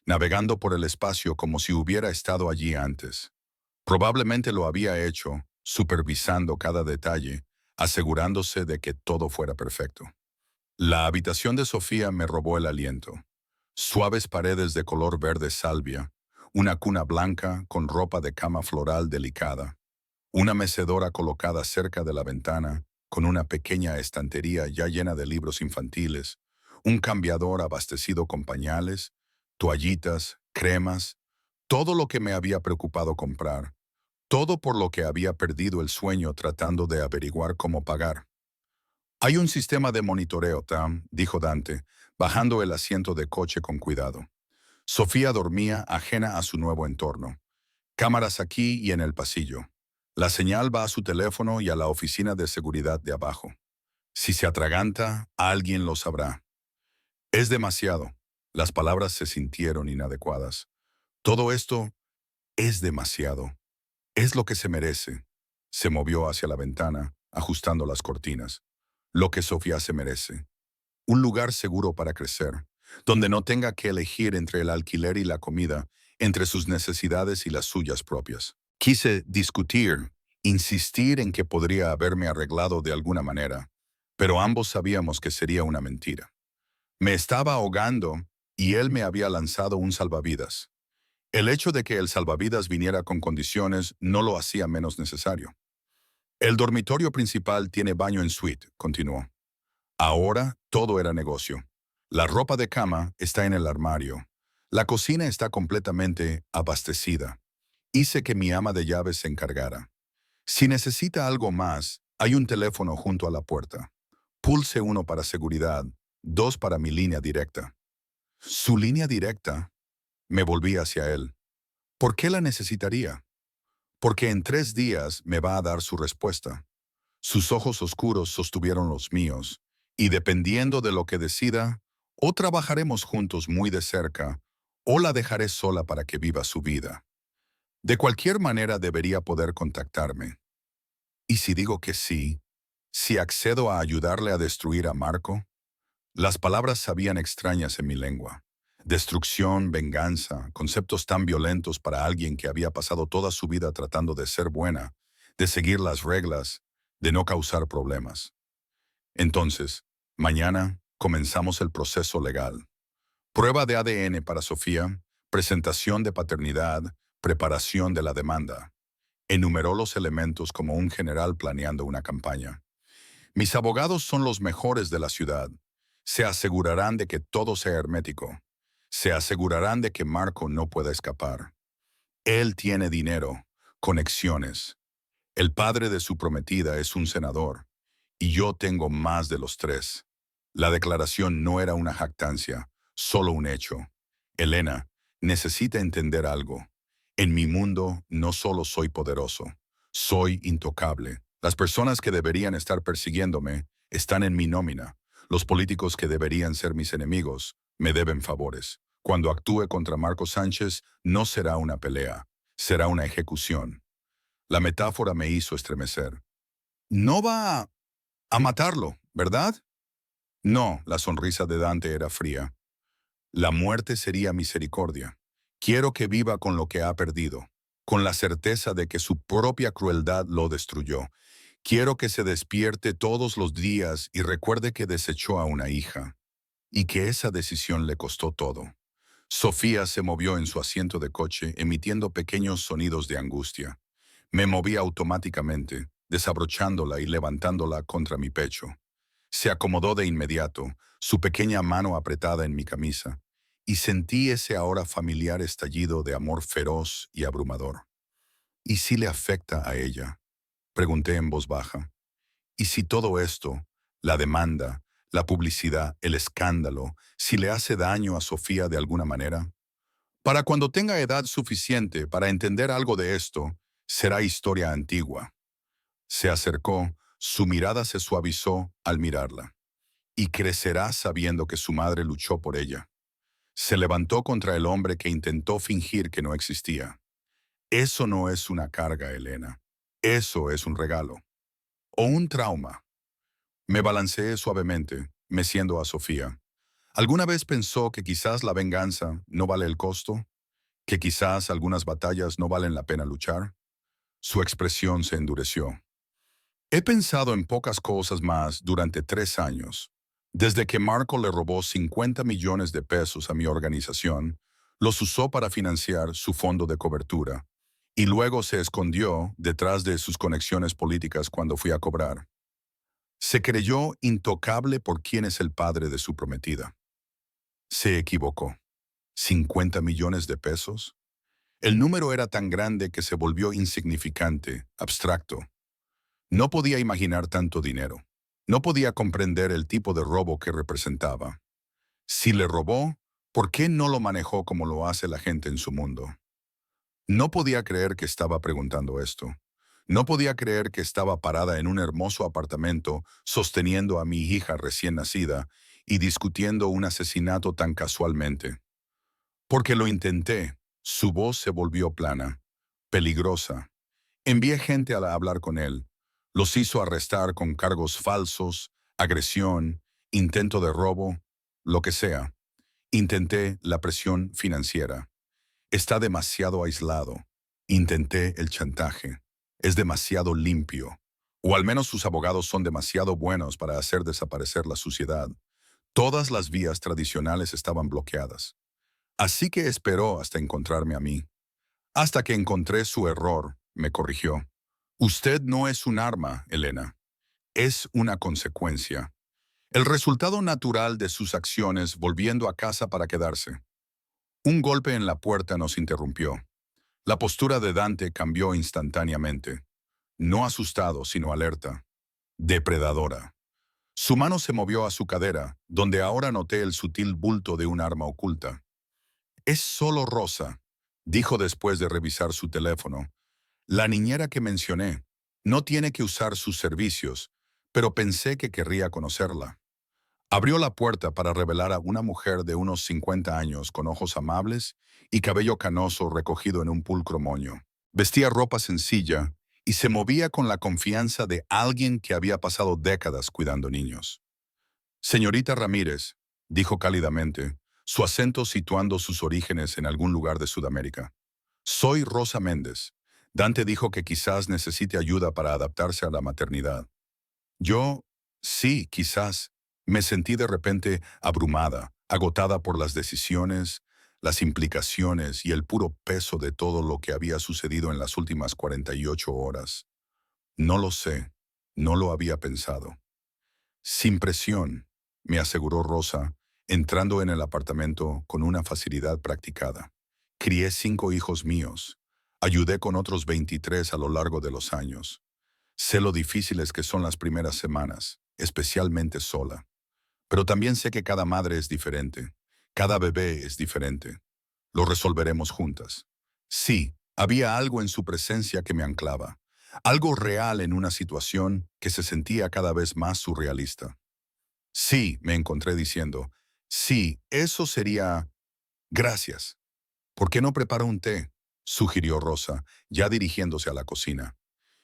navegando por el espacio como si hubiera estado allí antes. Probablemente lo había hecho, supervisando cada detalle, asegurándose de que todo fuera perfecto. La habitación de Sofía me robó el aliento. Suaves paredes de color verde salvia, una cuna blanca con ropa de cama floral delicada, una mecedora colocada cerca de la ventana, con una pequeña estantería ya llena de libros infantiles, un cambiador abastecido con pañales, toallitas, cremas, todo lo que me había preocupado comprar, todo por lo que había perdido el sueño tratando de averiguar cómo pagar. Hay un sistema de monitoreo, Tam, dijo Dante, bajando el asiento de coche con cuidado. Sofía dormía ajena a su nuevo entorno. Cámaras aquí y en el pasillo. La señal va a su teléfono y a la oficina de seguridad de abajo. Si se atraganta, alguien lo sabrá. Es demasiado. Las palabras se sintieron inadecuadas. Todo esto es demasiado. Es lo que se merece. Se movió hacia la ventana, ajustando las cortinas. Lo que Sofía se merece. Un lugar seguro para crecer, donde no tenga que elegir entre el alquiler y la comida, entre sus necesidades y las suyas propias. Quise discutir, insistir en que podría haberme arreglado de alguna manera, pero ambos sabíamos que sería una mentira. Me estaba ahogando y él me había lanzado un salvavidas. El hecho de que el salvavidas viniera con condiciones no lo hacía menos necesario. El dormitorio principal tiene baño en suite, continuó. Ahora todo era negocio. La ropa de cama está en el armario. La cocina está completamente abastecida. Hice que mi ama de llaves se encargara. Si necesita algo más, hay un teléfono junto a la puerta. Pulse 1 para seguridad, 2 para mi línea directa. Su línea directa. Me volví hacia él. ¿Por qué la necesitaría? Porque en 3 días me va a dar su respuesta. Sus ojos oscuros sostuvieron los míos, y dependiendo de lo que decida, o trabajaremos juntos muy de cerca, o la dejaré sola para que viva su vida. De cualquier manera debería poder contactarme. ¿Y si digo que sí? ¿Si accedo a ayudarle a destruir a Marco? Las palabras sabían extrañas en mi lengua. Destrucción, venganza, conceptos tan violentos para alguien que había pasado toda su vida tratando de ser buena, de seguir las reglas, de no causar problemas. Entonces, mañana comenzamos el proceso legal. Prueba de ADN para Sofía, presentación de paternidad, preparación de la demanda. Enumeró los elementos como un general planeando una campaña. Mis abogados son los mejores de la ciudad. Se asegurarán de que todo sea hermético. Se asegurarán de que Marco no pueda escapar. Él tiene dinero, conexiones. El padre de su prometida es un senador, y yo tengo más de los tres. La declaración no era una jactancia, solo un hecho. Elena, necesita entender algo. En mi mundo no solo soy poderoso, soy intocable. Las personas que deberían estar persiguiéndome están en mi nómina. Los políticos que deberían ser mis enemigos me deben favores. Cuando actúe contra Marco Sánchez, no será una pelea, será una ejecución. La metáfora me hizo estremecer. No va a matarlo, ¿verdad? No, la sonrisa de Dante era fría. La muerte sería misericordia. Quiero que viva con lo que ha perdido, con la certeza de que su propia crueldad lo destruyó. Quiero que se despierte todos los días y recuerde que desechó a una hija, y que esa decisión le costó todo. Sofía se movió en su asiento de coche, emitiendo pequeños sonidos de angustia. Me moví automáticamente, desabrochándola y levantándola contra mi pecho. Se acomodó de inmediato, su pequeña mano apretada en mi camisa, y sentí ese ahora familiar estallido de amor feroz y abrumador. ¿Y si le afecta a ella? Pregunté en voz baja. ¿Y si todo esto, la demanda, la publicidad, el escándalo, si le hace daño a Sofía de alguna manera? Para cuando tenga edad suficiente para entender algo de esto, será historia antigua. Se acercó, su mirada se suavizó al mirarla, y crecerá sabiendo que su madre luchó por ella. Se levantó contra el hombre que intentó fingir que no existía. Eso no es una carga, Elena. Eso es un regalo. O un trauma. Me balanceé suavemente, meciendo a Sofía. ¿Alguna vez pensó que quizás la venganza no vale el costo? ¿Que quizás algunas batallas no valen la pena luchar? Su expresión se endureció. He pensado en pocas cosas más durante 3 años. Desde que Marco le robó 50 millones de pesos a mi organización, los usó para financiar su fondo de cobertura, y luego se escondió detrás de sus conexiones políticas cuando fui a cobrar. Se creyó intocable por quién es el padre de su prometida. Se equivocó. ¿50 millones de pesos? El número era tan grande que se volvió insignificante, abstracto. No podía imaginar tanto dinero. No podía comprender el tipo de robo que representaba. Si le robó, ¿por qué no lo manejó como lo hace la gente en su mundo? No podía creer que estaba preguntando esto. No podía creer que estaba parada en un hermoso apartamento sosteniendo a mi hija recién nacida y discutiendo un asesinato tan casualmente. Porque lo intenté, su voz se volvió plana, peligrosa. Envié gente a hablar con él. Los hizo arrestar con cargos falsos, agresión, intento de robo, lo que sea. Intenté la presión financiera. Está demasiado aislado. Intenté el chantaje. Es demasiado limpio. O al menos sus abogados son demasiado buenos para hacer desaparecer la suciedad. Todas las vías tradicionales estaban bloqueadas. Así que esperó hasta encontrarme a mí. Hasta que encontré su error, me corrigió. Usted no es un arma, Elena. Es una consecuencia. El resultado natural de sus acciones volviendo a casa para quedarse. Un golpe en la puerta nos interrumpió. La postura de Dante cambió instantáneamente. No asustado, sino alerta. Depredadora. Su mano se movió a su cadera, donde ahora noté el sutil bulto de un arma oculta. Es solo Rosa, dijo después de revisar su teléfono. La niñera que mencioné. No tiene que usar sus servicios, pero pensé que querría conocerla. Abrió la puerta para revelar a una mujer de unos 50 años con ojos amables y cabello canoso recogido en un pulcro moño. Vestía ropa sencilla y se movía con la confianza de alguien que había pasado décadas cuidando niños. Señorita Ramírez, dijo cálidamente, su acento situando sus orígenes en algún lugar de Sudamérica. Soy Rosa Méndez. Dante dijo que quizás necesite ayuda para adaptarse a la maternidad. Yo, sí, quizás, me sentí de repente abrumada, agotada por las decisiones, las implicaciones y el puro peso de todo lo que había sucedido en las últimas 48 horas. No lo sé, no lo había pensado. Sin presión, me aseguró Rosa, entrando en el apartamento con una facilidad practicada. Crié 5 hijos míos. Ayudé con otros 23 a lo largo de los años. Sé lo difíciles que son las primeras semanas, especialmente sola. Pero también sé que cada madre es diferente. Cada bebé es diferente. Lo resolveremos juntas. Sí, había algo en su presencia que me anclaba. Algo real en una situación que se sentía cada vez más surrealista. Sí, me encontré diciendo. Sí, eso sería... Gracias. ¿Por qué no prepara un té? Sugirió Rosa, ya dirigiéndose a la cocina.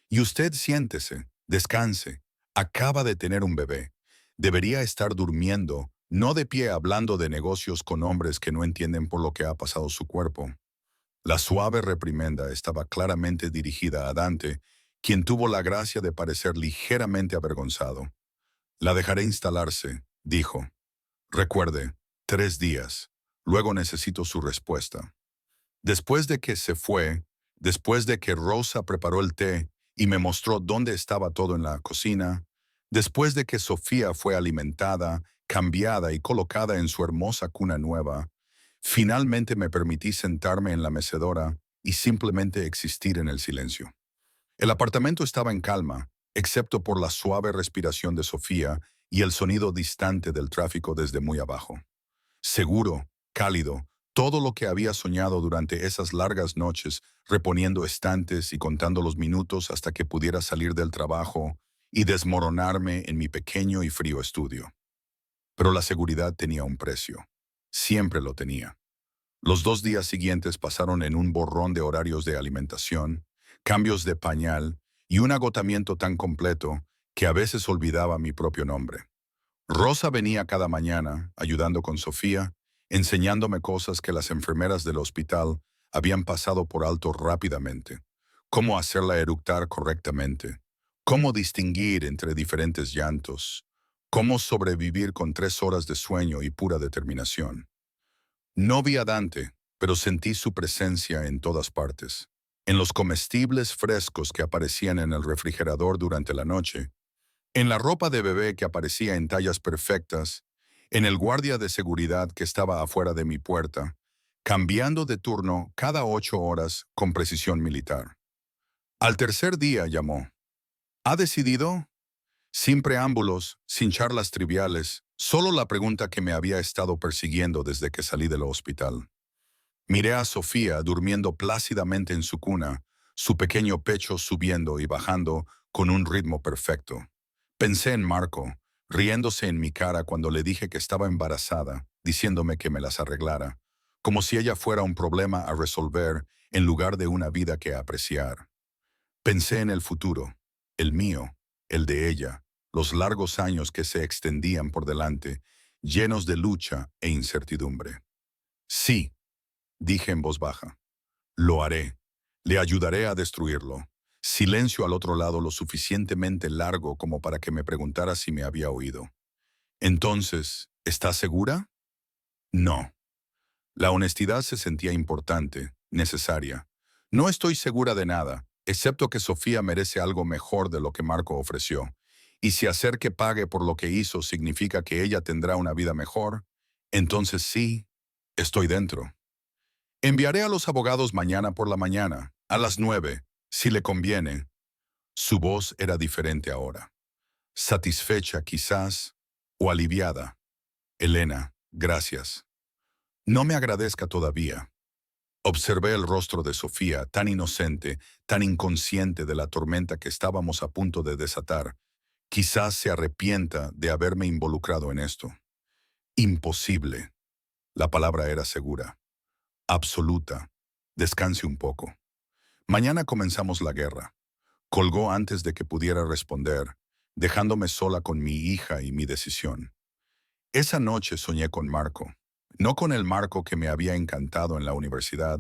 Y usted siéntese, descanse. Acaba de tener un bebé. Debería estar durmiendo, no de pie hablando de negocios con hombres que no entienden por lo que ha pasado su cuerpo. La suave reprimenda estaba claramente dirigida a Dante, quien tuvo la gracia de parecer ligeramente avergonzado. La dejaré instalarse, dijo. Recuerde, 3 días. Luego necesito su respuesta. Después de que se fue, después de que Rosa preparó el té y me mostró dónde estaba todo en la cocina, después de que Sofía fue alimentada, cambiada y colocada en su hermosa cuna nueva, finalmente me permití sentarme en la mecedora y simplemente existir en el silencio. El apartamento estaba en calma, excepto por la suave respiración de Sofía y el sonido distante del tráfico desde muy abajo. Seguro, cálido, todo lo que había soñado durante esas largas noches, reponiendo estantes y contando los minutos hasta que pudiera salir del trabajo y desmoronarme en mi pequeño y frío estudio. Pero la seguridad tenía un precio. Siempre lo tenía. Los 2 días siguientes pasaron en un borrón de horarios de alimentación, cambios de pañal y un agotamiento tan completo que a veces olvidaba mi propio nombre. Rosa venía cada mañana, ayudando con Sofía, enseñándome cosas que las enfermeras del hospital habían pasado por alto rápidamente. Cómo hacerla eructar correctamente, cómo distinguir entre diferentes llantos, cómo sobrevivir con 3 horas de sueño y pura determinación. No vi a Dante, pero sentí su presencia en todas partes. En los comestibles frescos que aparecían en el refrigerador durante la noche, en la ropa de bebé que aparecía en tallas perfectas, en el guardia de seguridad que estaba afuera de mi puerta, cambiando de turno cada 8 horas con precisión militar. Al tercer día llamó. ¿Ha decidido? Sin preámbulos, sin charlas triviales, solo la pregunta que me había estado persiguiendo desde que salí del hospital. Miré a Sofía durmiendo plácidamente en su cuna, su pequeño pecho subiendo y bajando con un ritmo perfecto. Pensé en Marco, riéndose en mi cara cuando le dije que estaba embarazada, diciéndome que me las arreglara, como si ella fuera un problema a resolver en lugar de una vida que apreciar. Pensé en el futuro, el mío, el de ella, los largos años que se extendían por delante, llenos de lucha e incertidumbre. Sí, dije en voz baja, lo haré. Le ayudaré a destruirlo. Silencio al otro lado lo suficientemente largo como para que me preguntara si me había oído. Entonces, ¿estás segura? No. La honestidad se sentía importante, necesaria. No estoy segura de nada, excepto que Sofía merece algo mejor de lo que Marco ofreció. Y si hacer que pague por lo que hizo significa que ella tendrá una vida mejor, entonces sí, estoy dentro. Enviaré a los abogados mañana por la mañana, a las 9, si le conviene. Su voz era diferente ahora. Satisfecha quizás, o aliviada. Elena, gracias. No me agradezca todavía. Observé el rostro de Sofía, tan inocente, tan inconsciente de la tormenta que estábamos a punto de desatar. Quizás se arrepienta de haberme involucrado en esto. Imposible. La palabra era segura. Absoluta. Descanse un poco. Mañana comenzamos la guerra. Colgó antes de que pudiera responder, dejándome sola con mi hija y mi decisión. Esa noche soñé con Marco. No con el Marco que me había encantado en la universidad,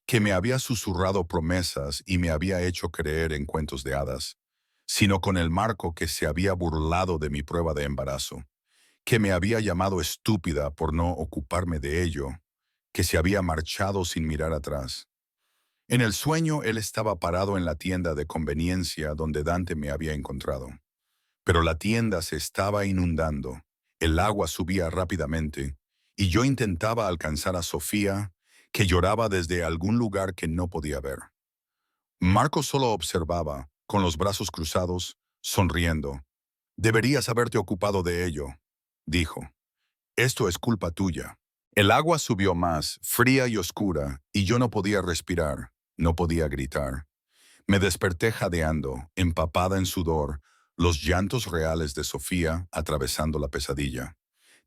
que me había susurrado promesas y me había hecho creer en cuentos de hadas, sino con el Marco que se había burlado de mi prueba de embarazo, que me había llamado estúpida por no ocuparme de ello, que se había marchado sin mirar atrás. En el sueño él estaba parado en la tienda de conveniencia donde Dante me había encontrado. Pero la tienda se estaba inundando, el agua subía rápidamente, y yo intentaba alcanzar a Sofía, que lloraba desde algún lugar que no podía ver. Marco solo observaba, con los brazos cruzados, sonriendo. «Deberías haberte ocupado de ello», dijo. «Esto es culpa tuya». El agua subió más, fría y oscura, y yo no podía respirar, no podía gritar. Me desperté jadeando, empapada en sudor, los llantos reales de Sofía atravesando la pesadilla.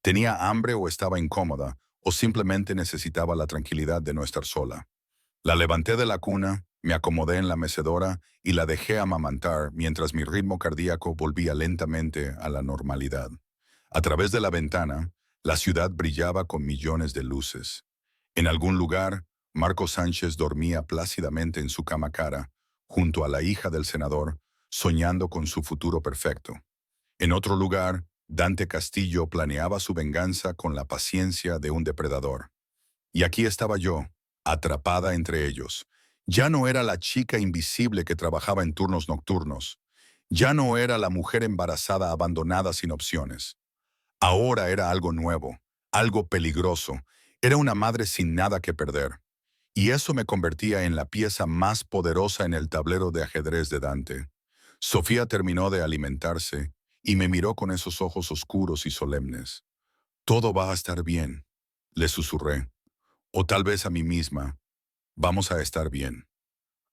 Tenía hambre o estaba incómoda, o simplemente necesitaba la tranquilidad de no estar sola. La levanté de la cuna, me acomodé en la mecedora y la dejé amamantar mientras mi ritmo cardíaco volvía lentamente a la normalidad. A través de la ventana, la ciudad brillaba con millones de luces. En algún lugar, Marco Sánchez dormía plácidamente en su cama cara, junto a la hija del senador, soñando con su futuro perfecto. En otro lugar, Dante Castillo planeaba su venganza con la paciencia de un depredador. Y aquí estaba yo, atrapada entre ellos. Ya no era la chica invisible que trabajaba en turnos nocturnos. Ya no era la mujer embarazada abandonada sin opciones. Ahora era algo nuevo, algo peligroso. Era una madre sin nada que perder. Y eso me convertía en la pieza más poderosa en el tablero de ajedrez de Dante. Sofía terminó de alimentarse y me miró con esos ojos oscuros y solemnes. «Todo va a estar bien», le susurré. O tal vez a mí misma. «Vamos a estar bien».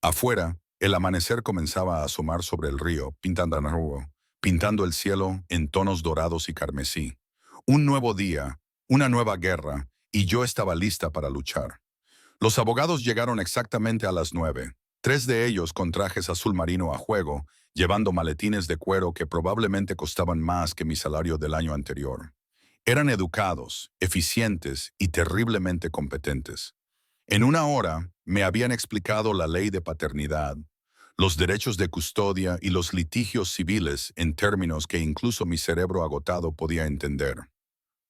Afuera, el amanecer comenzaba a asomar sobre el río, pintando el cielo en tonos dorados y carmesí. Un nuevo día, una nueva guerra, y yo estaba lista para luchar. Los abogados llegaron exactamente a las 9, tres de ellos con trajes azul marino a juego, llevando maletines de cuero que probablemente costaban más que mi salario del año anterior. Eran educados, eficientes y terriblemente competentes. En una hora me habían explicado la ley de paternidad, los derechos de custodia y los litigios civiles en términos que incluso mi cerebro agotado podía entender.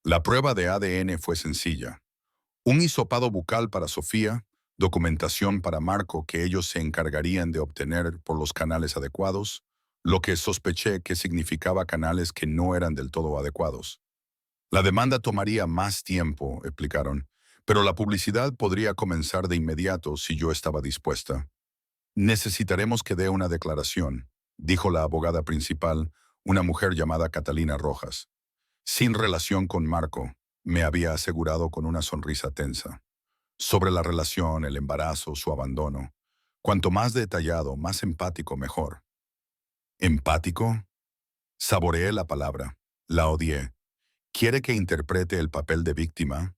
La prueba de ADN fue sencilla. Un hisopado bucal para Sofía, documentación para Marco que ellos se encargarían de obtener por los canales adecuados, lo que sospeché que significaba canales que no eran del todo adecuados. La demanda tomaría más tiempo, explicaron, pero la publicidad podría comenzar de inmediato si yo estaba dispuesta. «Necesitaremos que dé una declaración», dijo la abogada principal, una mujer llamada Catalina Rojas. Sin relación con Marco, me había asegurado con una sonrisa tensa. Sobre la relación, el embarazo, su abandono. Cuanto más detallado, más empático, mejor. ¿Empático? Saboreé la palabra. La odié. ¿Quiere que interprete el papel de víctima?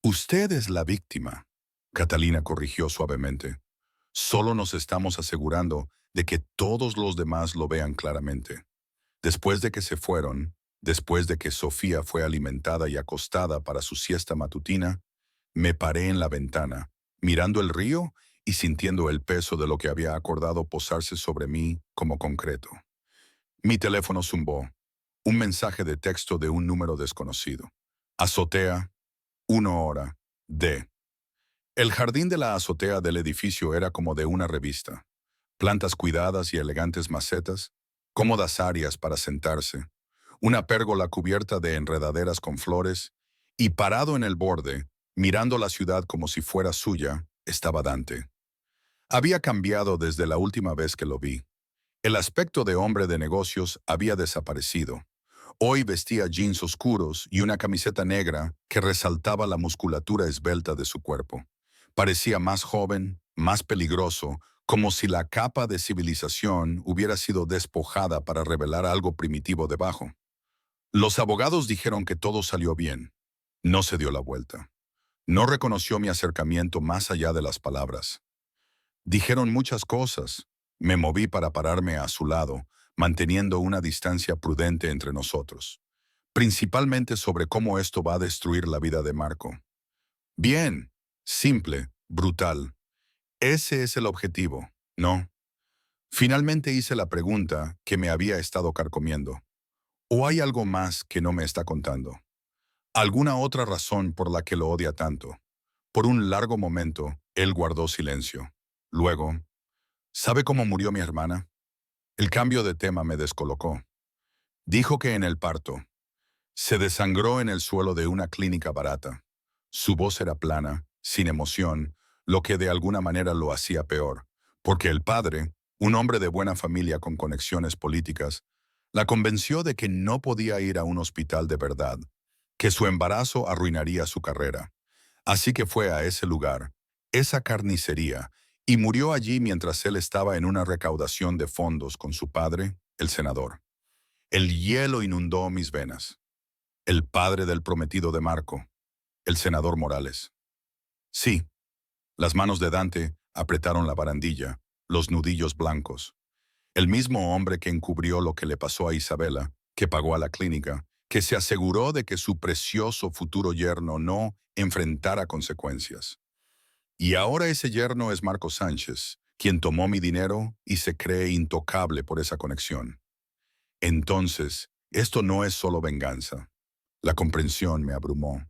Usted es la víctima, Catalina corrigió suavemente. Solo nos estamos asegurando de que todos los demás lo vean claramente. Después de que se fueron, después de que Sofía fue alimentada y acostada para su siesta matutina, me paré en la ventana, mirando el río y sintiendo el peso de lo que había acordado posarse sobre mí como concreto. Mi teléfono zumbó. Un mensaje de texto de un número desconocido. Azotea, 1 hora, D. El jardín de la azotea del edificio era como de una revista. Plantas cuidadas y elegantes macetas, cómodas áreas para sentarse, una pérgola cubierta de enredaderas con flores, y parado en el borde, mirando la ciudad como si fuera suya, estaba Dante. Había cambiado desde la última vez que lo vi. El aspecto de hombre de negocios había desaparecido. Hoy vestía jeans oscuros y una camiseta negra que resaltaba la musculatura esbelta de su cuerpo. Parecía más joven, más peligroso, como si la capa de civilización hubiera sido despojada para revelar algo primitivo debajo. Los abogados dijeron que todo salió bien. No se dio la vuelta. No reconoció mi acercamiento más allá de las palabras. Dijeron muchas cosas. Me moví para pararme a su lado, manteniendo una distancia prudente entre nosotros. Principalmente sobre cómo esto va a destruir la vida de Marco. Bien, simple, brutal. Ese es el objetivo, ¿no? Finalmente hice la pregunta que me había estado carcomiendo. ¿O hay algo más que no me está contando? ¿Alguna otra razón por la que lo odia tanto? Por un largo momento, él guardó silencio. Luego, ¿sabe cómo murió mi hermana? El cambio de tema me descolocó. Dijo que en el parto. Se desangró en el suelo de una clínica barata. Su voz era plana, sin emoción, lo que de alguna manera lo hacía peor, porque el padre, un hombre de buena familia con conexiones políticas, la convenció de que no podía ir a un hospital de verdad, que su embarazo arruinaría su carrera. Así que fue a ese lugar, esa carnicería, y murió allí mientras él estaba en una recaudación de fondos con su padre, el senador. El hielo inundó mis venas. El padre del prometido de Marco, el senador Morales. Sí, las manos de Dante apretaron la barandilla, los nudillos blancos. El mismo hombre que encubrió lo que le pasó a Isabela, que pagó a la clínica, que se aseguró de que su precioso futuro yerno no enfrentara consecuencias. Y ahora ese yerno es Marco Sánchez, quien tomó mi dinero y se cree intocable por esa conexión. Entonces, esto no es solo venganza. La comprensión me abrumó.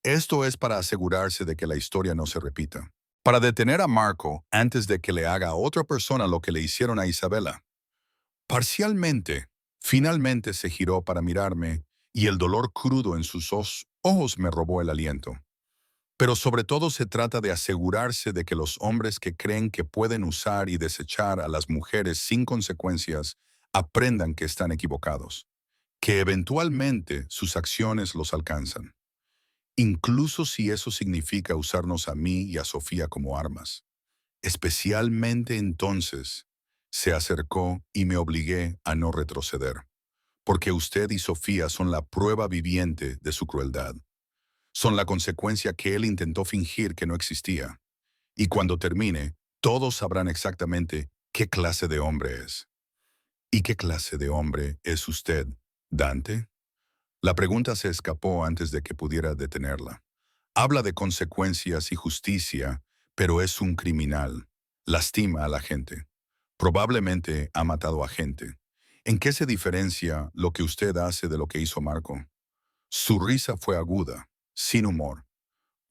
Esto es para asegurarse de que la historia no se repita. Para detener a Marco antes de que le haga a otra persona lo que le hicieron a Isabela. Parcialmente, finalmente se giró para mirarme y el dolor crudo en sus ojos me robó el aliento. Pero sobre todo se trata de asegurarse de que los hombres que creen que pueden usar y desechar a las mujeres sin consecuencias aprendan que están equivocados, que eventualmente sus acciones los alcanzan, incluso si eso significa usarnos a mí y a Sofía como armas. Especialmente entonces, se acercó y me obligué a no retroceder, porque usted y Sofía son la prueba viviente de su crueldad. Son la consecuencia que él intentó fingir que no existía. Y cuando termine, todos sabrán exactamente qué clase de hombre es. ¿Y qué clase de hombre es usted, Dante? La pregunta se escapó antes de que pudiera detenerla. Habla de consecuencias y justicia, pero es un criminal. Lastima a la gente. Probablemente ha matado a gente. ¿En qué se diferencia lo que usted hace de lo que hizo Marco? Su risa fue aguda, sin humor.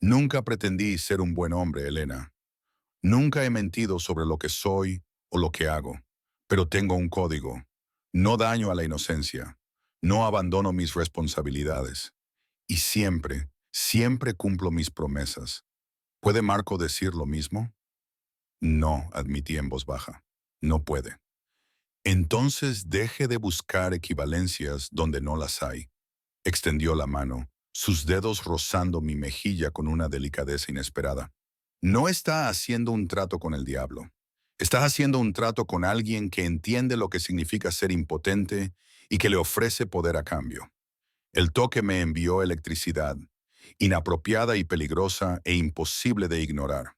Nunca pretendí ser un buen hombre, Elena. Nunca he mentido sobre lo que soy o lo que hago. Pero tengo un código. No daño a la inocencia. No abandono mis responsabilidades. Y siempre, siempre cumplo mis promesas. ¿Puede Marco decir lo mismo? No, admití en voz baja. No puede. Entonces deje de buscar equivalencias donde no las hay. Extendió la mano, sus dedos rozando mi mejilla con una delicadeza inesperada. No está haciendo un trato con el diablo. Estás haciendo un trato con alguien que entiende lo que significa ser impotente y que le ofrece poder a cambio. El toque me envió electricidad, inapropiada y peligrosa e imposible de ignorar.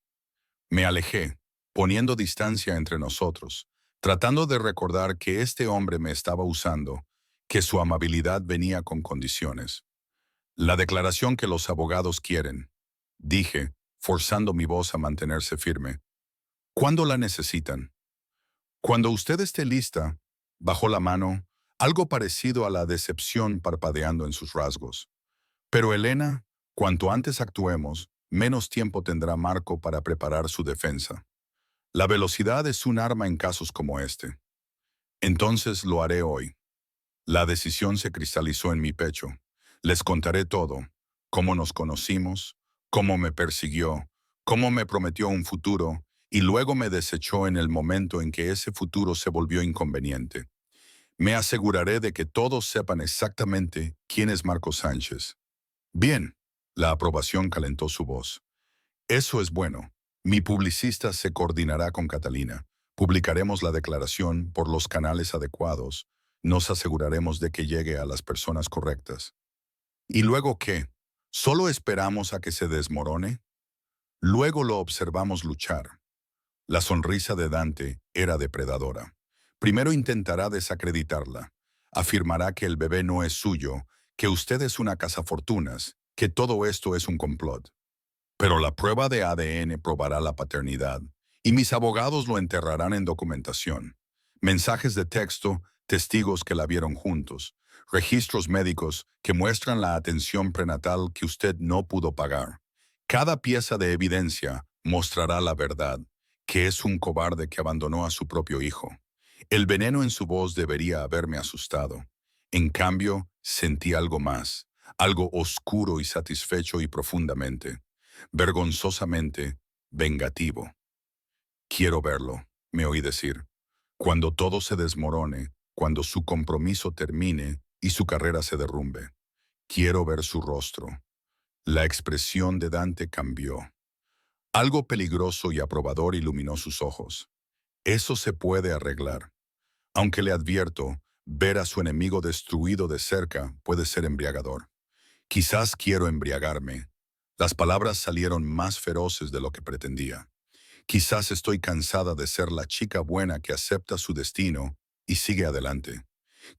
Me alejé, poniendo distancia entre nosotros, tratando de recordar que este hombre me estaba usando, que su amabilidad venía con condiciones. La declaración que los abogados quieren, dije, forzando mi voz a mantenerse firme. ¿Cuándo la necesitan? Cuando usted esté lista, bajó la mano, algo parecido a la decepción parpadeando en sus rasgos. Pero Elena, cuanto antes actuemos, menos tiempo tendrá Marco para preparar su defensa. La velocidad es un arma en casos como este. Entonces lo haré hoy. La decisión se cristalizó en mi pecho. Les contaré todo, cómo nos conocimos, cómo me persiguió, cómo me prometió un futuro y luego me desechó en el momento en que ese futuro se volvió inconveniente. Me aseguraré de que todos sepan exactamente quién es Marco Sánchez. Bien, la aprobación calentó su voz. Eso es bueno. Mi publicista se coordinará con Catalina. Publicaremos la declaración por los canales adecuados. Nos aseguraremos de que llegue a las personas correctas. ¿Y luego qué? ¿Solo esperamos a que se desmorone? Luego lo observamos luchar. La sonrisa de Dante era depredadora. Primero intentará desacreditarla. Afirmará que el bebé no es suyo, que usted es una cazafortunas, que todo esto es un complot. Pero la prueba de ADN probará la paternidad, y mis abogados lo enterrarán en documentación. Mensajes de texto, testigos que la vieron juntos, registros médicos que muestran la atención prenatal que usted no pudo pagar. Cada pieza de evidencia mostrará la verdad, que es un cobarde que abandonó a su propio hijo. El veneno en su voz debería haberme asustado. En cambio, sentí algo más, algo oscuro y satisfecho y profundamente. Vergonzosamente vengativo. Quiero verlo, me oí decir. Cuando todo se desmorone, cuando su compromiso termine y su carrera se derrumbe. Quiero ver su rostro. La expresión de Dante cambió. Algo peligroso y aprobador iluminó sus ojos. Eso se puede arreglar. Aunque le advierto, ver a su enemigo destruido de cerca puede ser embriagador. Quizás quiero embriagarme. Las palabras salieron más feroces de lo que pretendía. Quizás estoy cansada de ser la chica buena que acepta su destino y sigue adelante.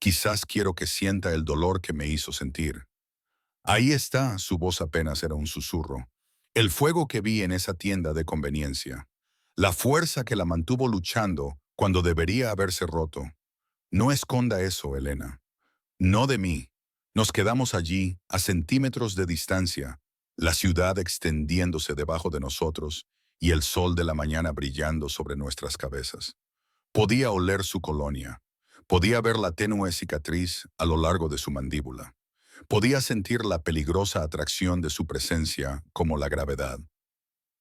Quizás quiero que sienta el dolor que me hizo sentir. Ahí está, su voz apenas era un susurro. El fuego que vi en esa tienda de conveniencia. La fuerza que la mantuvo luchando cuando debería haberse roto. No esconda eso, Elena. No de mí. Nos quedamos allí, a centímetros de distancia, la ciudad extendiéndose debajo de nosotros y el sol de la mañana brillando sobre nuestras cabezas. Podía oler su colonia. Podía ver la tenue cicatriz a lo largo de su mandíbula. Podía sentir la peligrosa atracción de su presencia como la gravedad.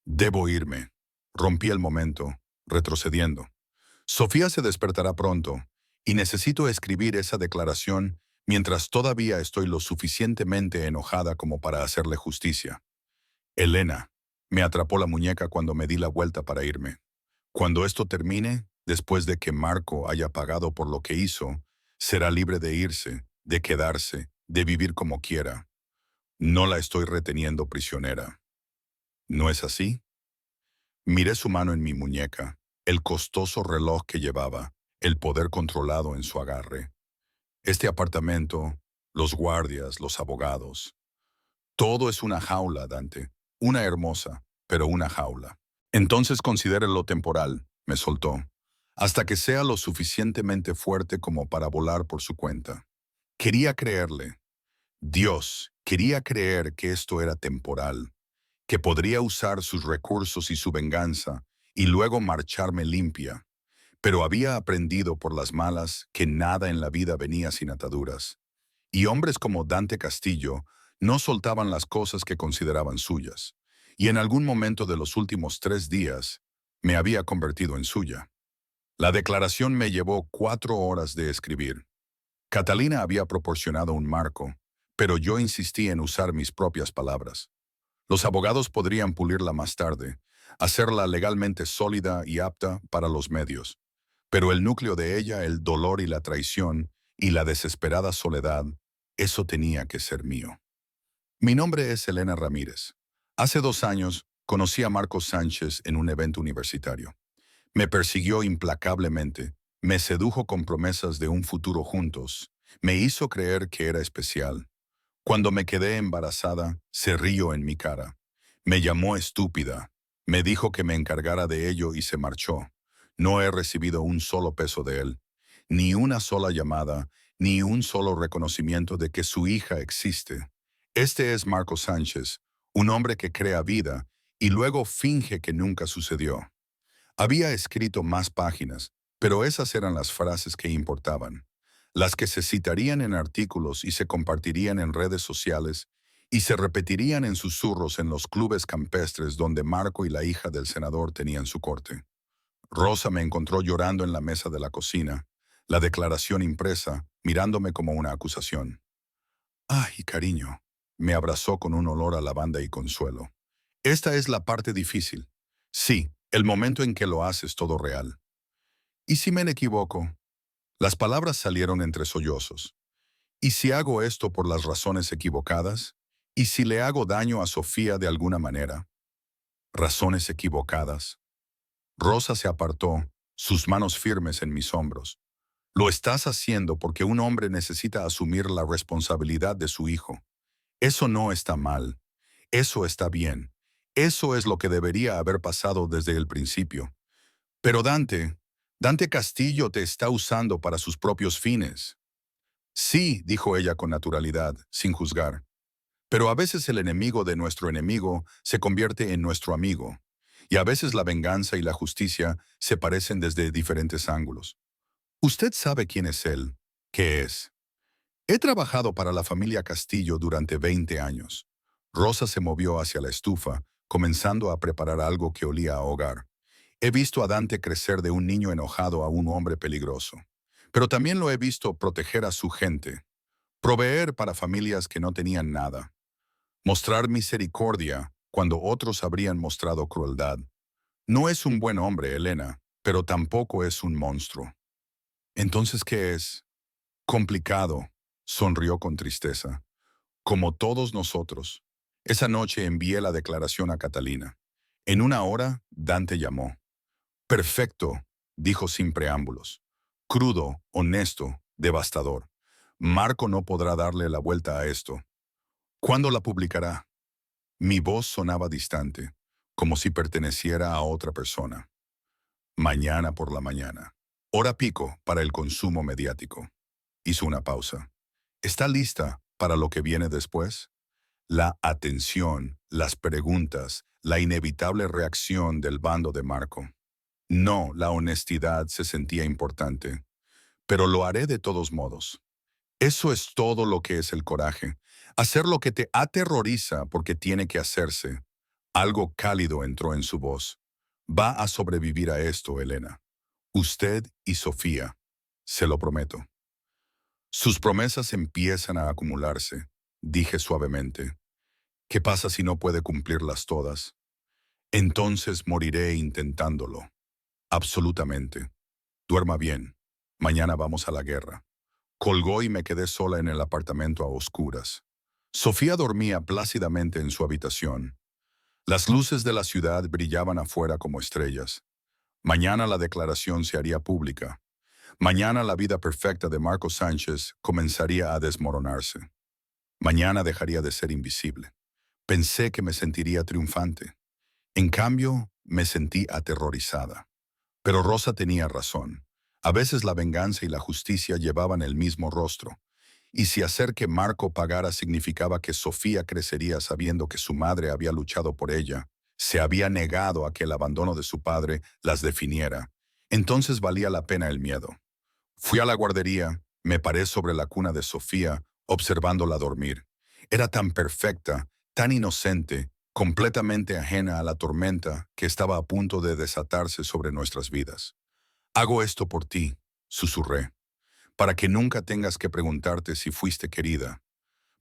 Debo irme. Rompí el momento, retrocediendo. Sofía se despertará pronto y necesito escribir esa declaración mientras todavía estoy lo suficientemente enojada como para hacerle justicia. Elena, me atrapó la muñeca cuando me di la vuelta para irme. Cuando esto termine, después de que Marco haya pagado por lo que hizo, será libre de irse, de quedarse, de vivir como quiera. No la estoy reteniendo prisionera. ¿No es así? Miré su mano en mi muñeca, el costoso reloj que llevaba, el poder controlado en su agarre. Este apartamento, los guardias, los abogados. Todo es una jaula, Dante. Una hermosa, pero una jaula. Entonces considere lo temporal, me soltó, hasta que sea lo suficientemente fuerte como para volar por su cuenta. Quería creerle. Dios, quería creer que esto era temporal, que podría usar sus recursos y su venganza y luego marcharme limpia. Pero había aprendido por las malas que nada en la vida venía sin ataduras. Y hombres como Dante Castillo no soltaban las cosas que consideraban suyas. Y en algún momento de los últimos 3 días, me había convertido en suya. La declaración me llevó 4 horas de escribir. Catalina había proporcionado un marco, pero yo insistí en usar mis propias palabras. Los abogados podrían pulirla más tarde, hacerla legalmente sólida y apta para los medios. Pero el núcleo de ella, el dolor y la traición y la desesperada soledad, eso tenía que ser mío. Mi nombre es Elena Ramírez. Hace 2 años conocí a Marcos Sánchez en un evento universitario. Me persiguió implacablemente, me sedujo con promesas de un futuro juntos, me hizo creer que era especial. Cuando me quedé embarazada, se rió en mi cara. Me llamó estúpida. Me dijo que me encargara de ello y se marchó. No he recibido un solo peso de él, ni una sola llamada, ni un solo reconocimiento de que su hija existe. Este es Marco Sánchez, un hombre que crea vida y luego finge que nunca sucedió. Había escrito más páginas, pero esas eran las frases que importaban, las que se citarían en artículos y se compartirían en redes sociales y se repetirían en susurros en los clubes campestres donde Marco y la hija del senador tenían su corte. Rosa me encontró llorando en la mesa de la cocina, la declaración impresa, mirándome como una acusación. Ay, cariño, me abrazó con un olor a lavanda y consuelo. Esta es la parte difícil. Sí, el momento en que lo haces todo real. ¿Y si me equivoco? Las palabras salieron entre sollozos. ¿Y si hago esto por las razones equivocadas? ¿Y si le hago daño a Sofía de alguna manera? Razones equivocadas. Rosa se apartó, sus manos firmes en mis hombros. Lo estás haciendo porque un hombre necesita asumir la responsabilidad de su hijo. Eso no está mal. Eso está bien. Eso es lo que debería haber pasado desde el principio. Pero Dante Castillo te está usando para sus propios fines. Sí, dijo ella con naturalidad, sin juzgar. Pero a veces el enemigo de nuestro enemigo se convierte en nuestro amigo. Y a veces la venganza y la justicia se parecen desde diferentes ángulos. Usted sabe quién es él, qué es. He trabajado para la familia Castillo durante 20 años. Rosa se movió hacia la estufa, comenzando a preparar algo que olía a hogar. He visto a Dante crecer de un niño enojado a un hombre peligroso. Pero también lo he visto proteger a su gente, proveer para familias que no tenían nada, mostrar misericordia cuando otros habrían mostrado crueldad. No es un buen hombre, Elena, pero tampoco es un monstruo. Entonces, ¿qué es? Complicado, sonrió con tristeza. Como todos nosotros. Esa noche envié la declaración a Catalina. En una hora, Dante llamó. Perfecto, dijo sin preámbulos. Crudo, honesto, devastador. Marco no podrá darle la vuelta a esto. ¿Cuándo la publicará? Mi voz sonaba distante, como si perteneciera a otra persona. Mañana por la mañana. Hora pico para el consumo mediático. Hizo una pausa. ¿Está lista para lo que viene después? La atención, las preguntas, la inevitable reacción del bando de Marco. No, la honestidad se sentía importante, pero lo haré de todos modos. Eso es todo lo que es el coraje. Hacer lo que te aterroriza porque tiene que hacerse. Algo cálido entró en su voz. Va a sobrevivir a esto, Elena. Usted y Sofía. Se lo prometo. Sus promesas empiezan a acumularse, dije suavemente. ¿Qué pasa si no puede cumplirlas todas? Entonces moriré intentándolo. Absolutamente. Duerma bien. Mañana vamos a la guerra. Colgó y me quedé sola en el apartamento a oscuras. Sofía dormía plácidamente en su habitación. Las luces de la ciudad brillaban afuera como estrellas. Mañana la declaración se haría pública. Mañana la vida perfecta de Marco Sánchez comenzaría a desmoronarse. Mañana dejaría de ser invisible. Pensé que me sentiría triunfante. En cambio, me sentí aterrorizada. Pero Rosa tenía razón. A veces la venganza y la justicia llevaban el mismo rostro. Y si hacer que Marco pagara significaba que Sofía crecería sabiendo que su madre había luchado por ella, se había negado a que el abandono de su padre las definiera, entonces valía la pena el miedo. Fui a la guardería, me paré sobre la cuna de Sofía, observándola dormir. Era tan perfecta, tan inocente, completamente ajena a la tormenta que estaba a punto de desatarse sobre nuestras vidas. Hago esto por ti, susurré, para que nunca tengas que preguntarte si fuiste querida,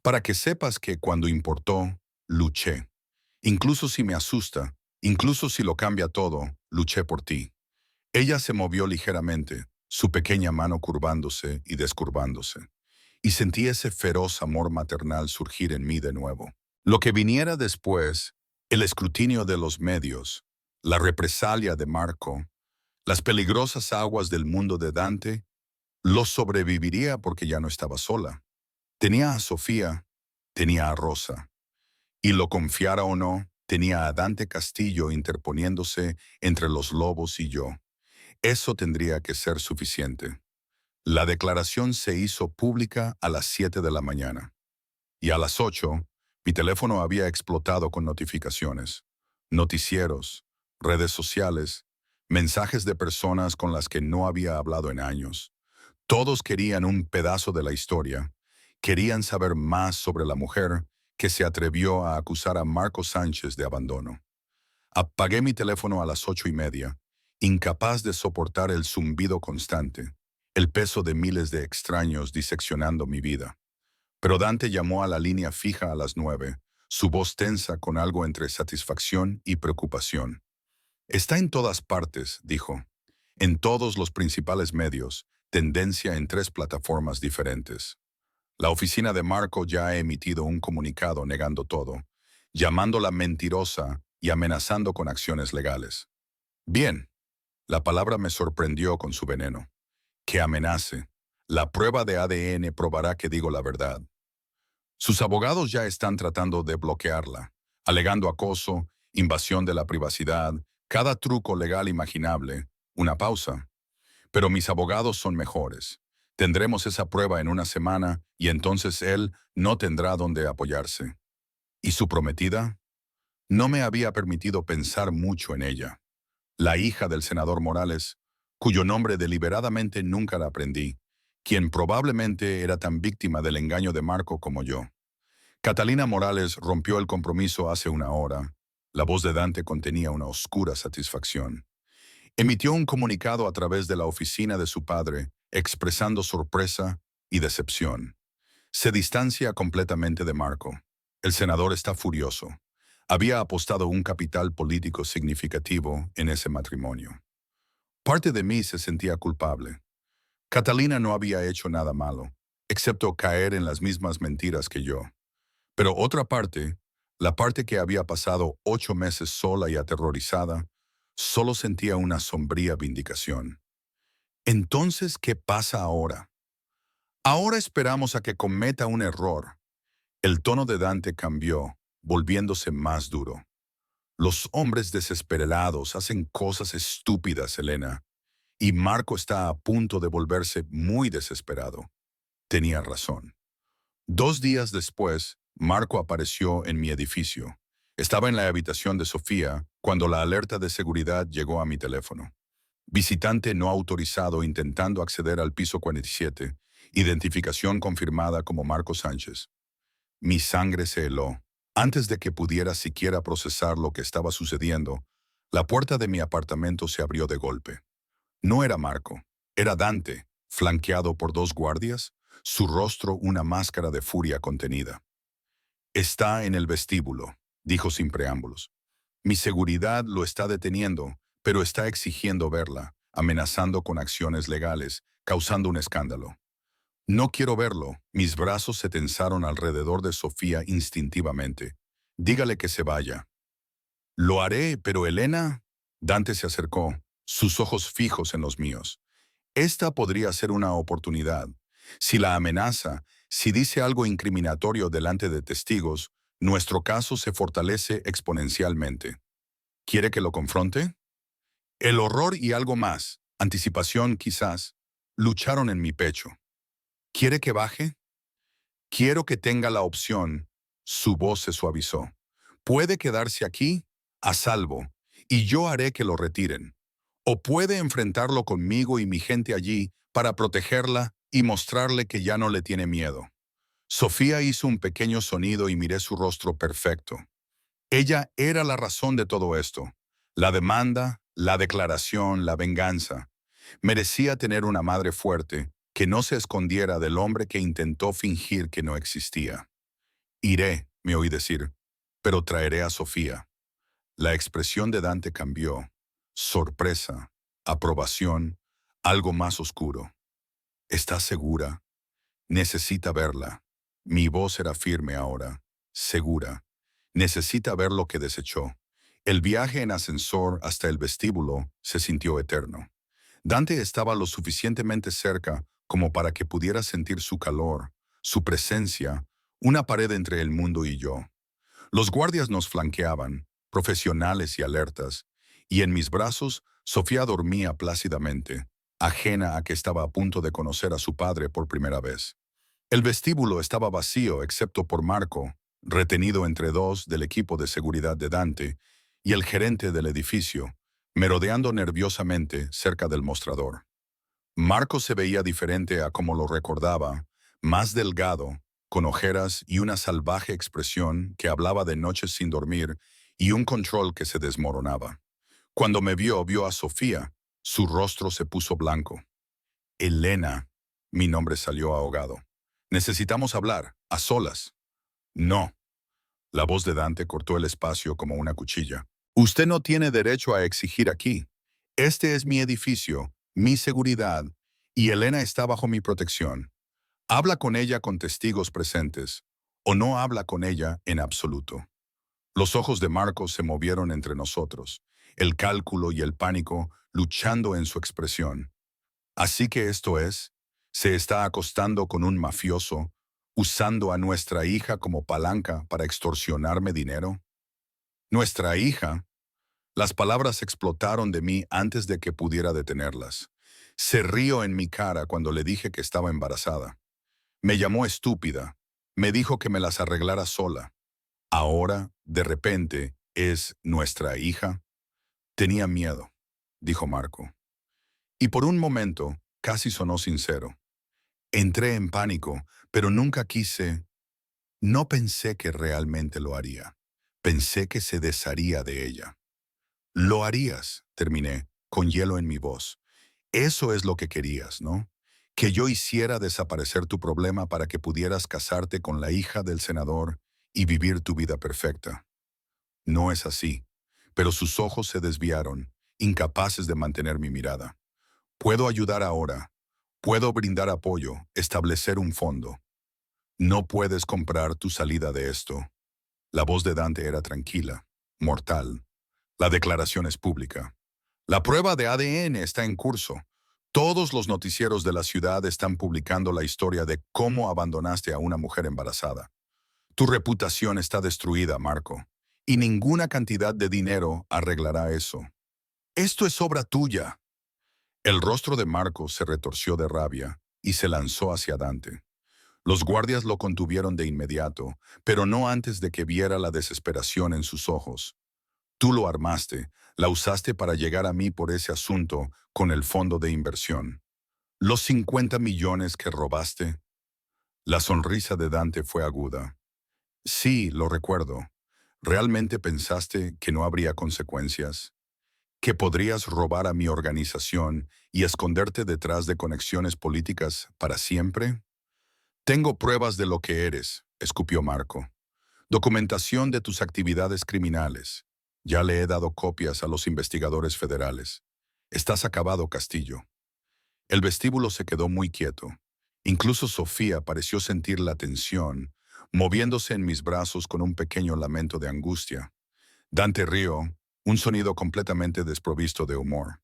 para que sepas que cuando importó, luché. Incluso si me asusta, Incluso si lo cambia todo, luché por ti. Ella se movió ligeramente, su pequeña mano curvándose y descurvándose, y sentí ese feroz amor maternal surgir en mí de nuevo. Lo que viniera después, el escrutinio de los medios, la represalia de Marco, las peligrosas aguas del mundo de Dante, lo sobreviviría porque ya no estaba sola. Tenía a Sofía, tenía a Rosa, y lo confiara o no, tenía a Dante Castillo interponiéndose entre los lobos y yo. Eso tendría que ser suficiente. La declaración se hizo pública a las 7 de la mañana. Y a las 8, mi teléfono había explotado con notificaciones, noticieros, redes sociales, mensajes de personas con las que no había hablado en años. Todos querían un pedazo de la historia, querían saber más sobre la mujer que se atrevió a acusar a Marco Sánchez de abandono. Apagué mi teléfono a las 8:30, incapaz de soportar el zumbido constante, el peso de miles de extraños diseccionando mi vida. Pero Dante llamó a la línea fija a las 9, su voz tensa con algo entre satisfacción y preocupación. Está en todas partes, dijo. En todos los principales medios, tendencia en 3 plataformas diferentes. La oficina de Marco ya ha emitido un comunicado negando todo, llamándola mentirosa y amenazando con acciones legales. Bien, la palabra me sorprendió con su veneno. Que amenace. La prueba de ADN probará que digo la verdad. Sus abogados ya están tratando de bloquearla, alegando acoso, invasión de la privacidad, cada truco legal imaginable. Una pausa. Pero mis abogados son mejores. Tendremos esa prueba en una semana y entonces él no tendrá dónde apoyarse. ¿Y su prometida? No me había permitido pensar mucho en ella. La hija del senador Morales, cuyo nombre deliberadamente nunca la aprendí, quien probablemente era tan víctima del engaño de Marco como yo. Catalina Morales rompió el compromiso hace una hora. La voz de Dante contenía una oscura satisfacción. Emitió un comunicado a través de la oficina de su padre, expresando sorpresa y decepción. Se distancia completamente de Marco. El senador está furioso. Había apostado un capital político significativo en ese matrimonio. Parte de mí se sentía culpable. Catalina no había hecho nada malo, excepto caer en las mismas mentiras que yo. Pero otra parte, la parte que había pasado 8 meses sola y aterrorizada, solo sentía una sombría vindicación. Entonces, ¿qué pasa ahora? Ahora esperamos a que cometa un error. El tono de Dante cambió, volviéndose más duro. Los hombres desesperados hacen cosas estúpidas, Elena, y Marco está a punto de volverse muy desesperado. Tenía razón. 2 días después, Marco apareció en mi edificio. Estaba en la habitación de Sofía cuando la alerta de seguridad llegó a mi teléfono. Visitante no autorizado intentando acceder al piso 47, identificación confirmada como Marco Sánchez. Mi sangre se heló. Antes de que pudiera siquiera procesar lo que estaba sucediendo, la puerta de mi apartamento se abrió de golpe. No era Marco, era Dante, flanqueado por 2 guardias, su rostro una máscara de furia contenida. Está en el vestíbulo, dijo sin preámbulos. Mi seguridad lo está deteniendo, pero está exigiendo verla, amenazando con acciones legales, causando un escándalo. No quiero verlo. Mis brazos se tensaron alrededor de Sofía instintivamente. Dígale que se vaya. Lo haré, pero Elena... Dante se acercó, sus ojos fijos en los míos. Esta podría ser una oportunidad. Si la amenaza, si dice algo incriminatorio delante de testigos, nuestro caso se fortalece exponencialmente. ¿Quiere que lo confronte? El horror y algo más, anticipación quizás, lucharon en mi pecho. ¿Quiere que baje? Quiero que tenga la opción. Su voz se suavizó. Puede quedarse aquí, a salvo, y yo haré que lo retiren. O puede enfrentarlo conmigo y mi gente allí para protegerla y mostrarle que ya no le tiene miedo. Sofía hizo un pequeño sonido y miré su rostro perfecto. Ella era la razón de todo esto. La demanda, la declaración, la venganza. Merecía tener una madre fuerte que no se escondiera del hombre que intentó fingir que no existía. Iré, me oí decir, pero traeré a Sofía. La expresión de Dante cambió. Sorpresa, aprobación, algo más oscuro. ¿Estás segura? Necesita verla. Mi voz era firme ahora. Segura. Necesita ver lo que desechó. El viaje en ascensor hasta el vestíbulo se sintió eterno. Dante estaba lo suficientemente cerca como para que pudiera sentir su calor, su presencia, una pared entre el mundo y yo. Los guardias nos flanqueaban, profesionales y alertas, y en mis brazos Sofía dormía plácidamente, ajena a que estaba a punto de conocer a su padre por primera vez. El vestíbulo estaba vacío excepto por Marco, retenido entre dos del equipo de seguridad de Dante, y el gerente del edificio, merodeando nerviosamente cerca del mostrador. Marco se veía diferente a como lo recordaba, más delgado, con ojeras y una salvaje expresión que hablaba de noches sin dormir y un control que se desmoronaba. Cuando me vio a Sofía, su rostro se puso blanco. Elena, mi nombre salió ahogado. Necesitamos hablar, a solas. No. La voz de Dante cortó el espacio como una cuchilla. Usted no tiene derecho a exigir aquí. Este es mi edificio, mi seguridad, y Elena está bajo mi protección. Habla con ella con testigos presentes, o no habla con ella en absoluto. Los ojos de Marcos se movieron entre nosotros, el cálculo y el pánico luchando en su expresión. Así que esto es, se está acostando con un mafioso, usando a nuestra hija como palanca para extorsionarme dinero. Nuestra hija. Las palabras explotaron de mí antes de que pudiera detenerlas. Se rió en mi cara cuando le dije que estaba embarazada. Me llamó estúpida. Me dijo que me las arreglara sola. Ahora, de repente, es nuestra hija. Tenía miedo, dijo Marco. Y por un momento, casi sonó sincero. Entré en pánico, pero nunca quise. No pensé que realmente lo haría. Pensé que se desharía de ella. Lo harías, terminé, con hielo en mi voz. Eso es lo que querías, ¿no? Que yo hiciera desaparecer tu problema para que pudieras casarte con la hija del senador y vivir tu vida perfecta. No es así, pero sus ojos se desviaron, incapaces de mantener mi mirada. Puedo ayudar ahora. Puedo brindar apoyo, establecer un fondo. No puedes comprar tu salida de esto. La voz de Dante era tranquila, mortal. La declaración es pública. La prueba de ADN está en curso. Todos los noticieros de la ciudad están publicando la historia de cómo abandonaste a una mujer embarazada. Tu reputación está destruida, Marco, y ninguna cantidad de dinero arreglará eso. Esto es obra tuya. El rostro de Marco se retorció de rabia y se lanzó hacia Dante. Los guardias lo contuvieron de inmediato, pero no antes de que viera la desesperación en sus ojos. Tú lo armaste, la usaste para llegar a mí por ese asunto con el fondo de inversión. Los 50 millones que robaste. La sonrisa de Dante fue aguda. Sí, lo recuerdo. ¿Realmente pensaste que no habría consecuencias? ¿Que podrías robar a mi organización y esconderte detrás de conexiones políticas para siempre? Tengo pruebas de lo que eres, escupió Marco. Documentación de tus actividades criminales. Ya le he dado copias a los investigadores federales. Estás acabado, Castillo. El vestíbulo se quedó muy quieto. Incluso Sofía pareció sentir la tensión, moviéndose en mis brazos con un pequeño lamento de angustia. Dante rió, un sonido completamente desprovisto de humor.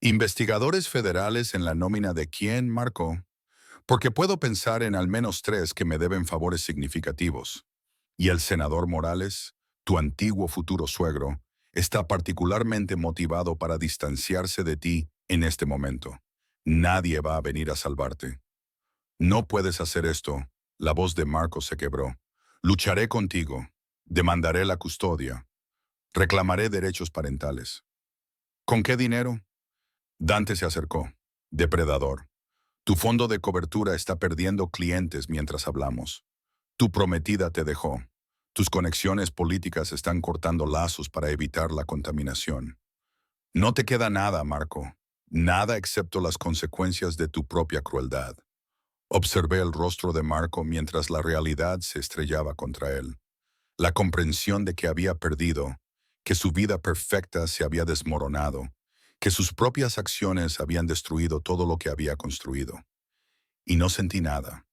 ¿Investigadores federales en la nómina de quién, Marco? Porque puedo pensar en al menos 3 que me deben favores significativos. Y el senador Morales, tu antiguo futuro suegro, está particularmente motivado para distanciarse de ti en este momento. Nadie va a venir a salvarte. No puedes hacer esto. La voz de Marco se quebró. Lucharé contigo. Demandaré la custodia. Reclamaré derechos parentales. ¿Con qué dinero? Dante se acercó. Depredador. Tu fondo de cobertura está perdiendo clientes mientras hablamos. Tu prometida te dejó. Tus conexiones políticas están cortando lazos para evitar la contaminación. No te queda nada, Marco. Nada excepto las consecuencias de tu propia crueldad. Observé el rostro de Marco mientras la realidad se estrellaba contra él. La comprensión de que había perdido, que su vida perfecta se había desmoronado, que sus propias acciones habían destruido todo lo que había construido. Y no sentí nada,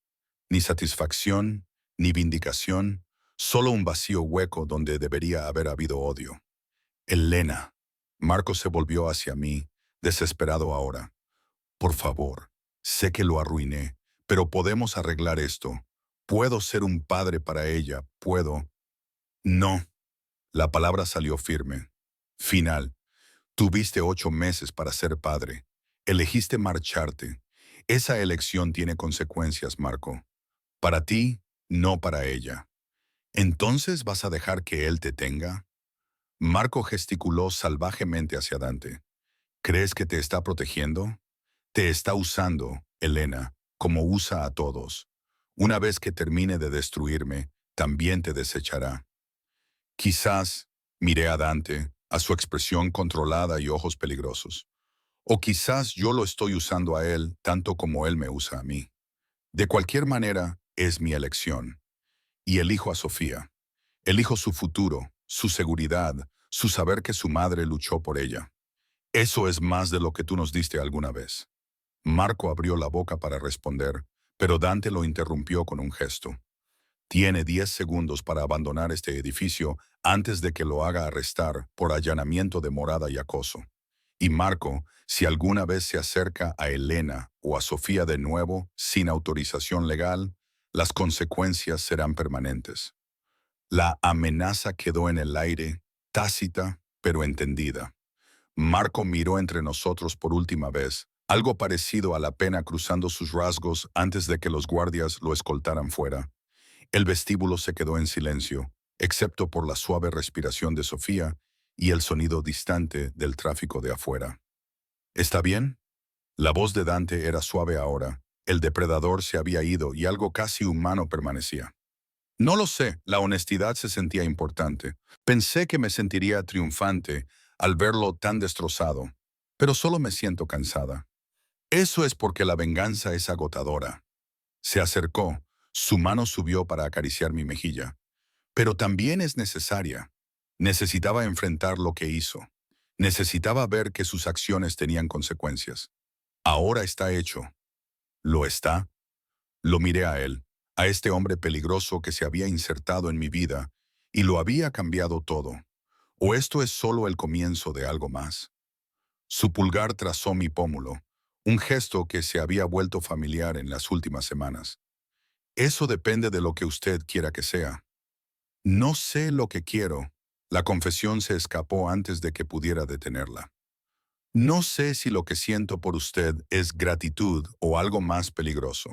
ni satisfacción, ni vindicación, solo un vacío hueco donde debería haber habido odio. Elena. Marco se volvió hacia mí, desesperado ahora. Por favor, sé que lo arruiné, pero podemos arreglar esto. Puedo ser un padre para ella, puedo. No. La palabra salió firme. Final. Tuviste 8 meses para ser padre. Elegiste marcharte. Esa elección tiene consecuencias, Marco. Para ti, no para ella. ¿Entonces vas a dejar que él te tenga? Marco gesticuló salvajemente hacia Dante. ¿Crees que te está protegiendo? Te está usando, Elena, como usa a todos. Una vez que termine de destruirme, también te desechará. Quizás, miré a Dante, a su expresión controlada y ojos peligrosos. O quizás yo lo estoy usando a él tanto como él me usa a mí. De cualquier manera, es mi elección. Y elijo a Sofía. Elijo su futuro, su seguridad, su saber que su madre luchó por ella. Eso es más de lo que tú nos diste alguna vez. Marco abrió la boca para responder, pero Dante lo interrumpió con un gesto. Tiene 10 segundos para abandonar este edificio antes de que lo haga arrestar por allanamiento de morada y acoso. Y Marco, si alguna vez se acerca a Elena o a Sofía de nuevo sin autorización legal, las consecuencias serán permanentes. La amenaza quedó en el aire, tácita, pero entendida. Marco miró entre nosotros por última vez, algo parecido a la pena cruzando sus rasgos antes de que los guardias lo escoltaran fuera. El vestíbulo se quedó en silencio, excepto por la suave respiración de Sofía y el sonido distante del tráfico de afuera. ¿Está bien? La voz de Dante era suave ahora. El depredador se había ido y algo casi humano permanecía. No lo sé, la honestidad se sentía importante. Pensé que me sentiría triunfante al verlo tan destrozado, pero solo me siento cansada. Eso es porque la venganza es agotadora. Se acercó, su mano subió para acariciar mi mejilla. Pero también es necesaria. Necesitaba enfrentar lo que hizo. Necesitaba ver que sus acciones tenían consecuencias. Ahora está hecho. ¿Lo está? Lo miré a él, a este hombre peligroso que se había insertado en mi vida y lo había cambiado todo. ¿O esto es solo el comienzo de algo más? Su pulgar trazó mi pómulo, un gesto que se había vuelto familiar en las últimas semanas. Eso depende de lo que usted quiera que sea. No sé lo que quiero. La confesión se escapó antes de que pudiera detenerla. No sé si lo que siento por usted es gratitud o algo más peligroso.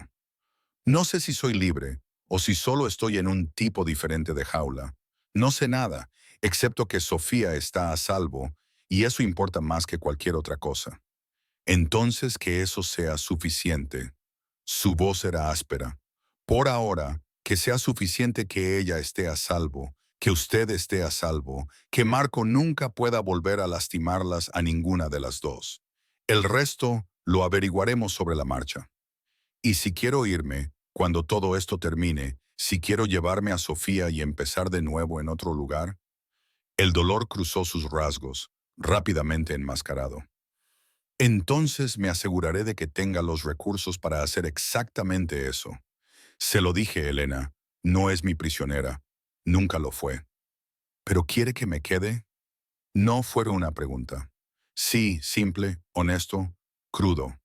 No sé si soy libre o si solo estoy en un tipo diferente de jaula. No sé nada, excepto que Sofía está a salvo y eso importa más que cualquier otra cosa. Entonces que eso sea suficiente. Su voz era áspera. Por ahora, que sea suficiente que ella esté a salvo, que usted esté a salvo, que Marco nunca pueda volver a lastimarlas a ninguna de las dos. El resto lo averiguaremos sobre la marcha. Y si quiero irme, cuando todo esto termine, si quiero llevarme a Sofía y empezar de nuevo en otro lugar, el dolor cruzó sus rasgos, rápidamente enmascarado. Entonces me aseguraré de que tenga los recursos para hacer exactamente eso. Se lo dije, Elena, no es mi prisionera, nunca lo fue. ¿Pero quiere que me quede? No fue una pregunta. Sí, simple, honesto, crudo.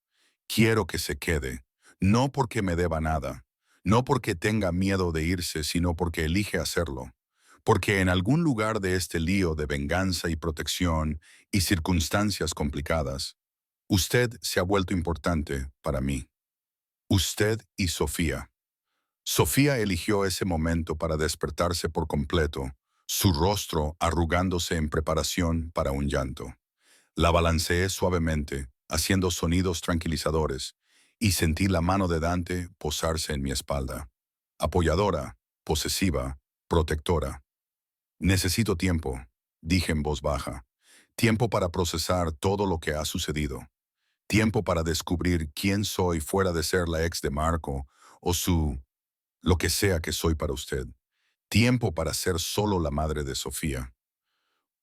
Quiero que se quede, no porque me deba nada, no porque tenga miedo de irse, sino porque elige hacerlo. Porque en algún lugar de este lío de venganza y protección y circunstancias complicadas, usted se ha vuelto importante para mí. Usted y Sofía. Sofía eligió ese momento para despertarse por completo, su rostro arrugándose en preparación para un llanto. La balanceé suavemente, haciendo sonidos tranquilizadores, y sentí la mano de Dante posarse en mi espalda. Apoyadora, posesiva, protectora. Necesito tiempo, dije en voz baja. Tiempo para procesar todo lo que ha sucedido. Tiempo para descubrir quién soy fuera de ser la ex de Marco o lo que sea que soy para usted. Tiempo para ser solo la madre de Sofía.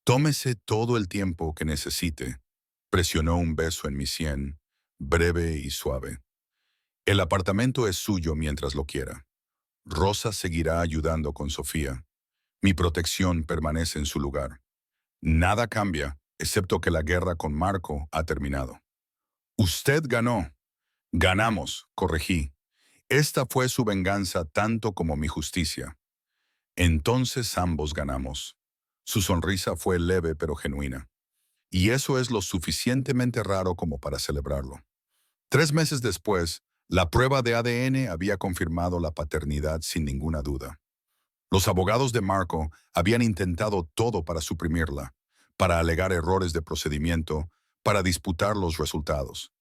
Tómese todo el tiempo que necesite. Presionó un beso en mi sien, breve y suave. El apartamento es suyo mientras lo quiera. Rosa seguirá ayudando con Sofía. Mi protección permanece en su lugar. Nada cambia, excepto que la guerra con Marco ha terminado. Usted ganó. Ganamos, corregí. Esta fue su venganza tanto como mi justicia. Entonces ambos ganamos. Su sonrisa fue leve pero genuina. Y eso es lo suficientemente raro como para celebrarlo. 3 meses después, la prueba de ADN había confirmado la paternidad sin ninguna duda. Los abogados de Marco habían intentado todo para suprimirla, para alegar errores de procedimiento, para disputar los resultados.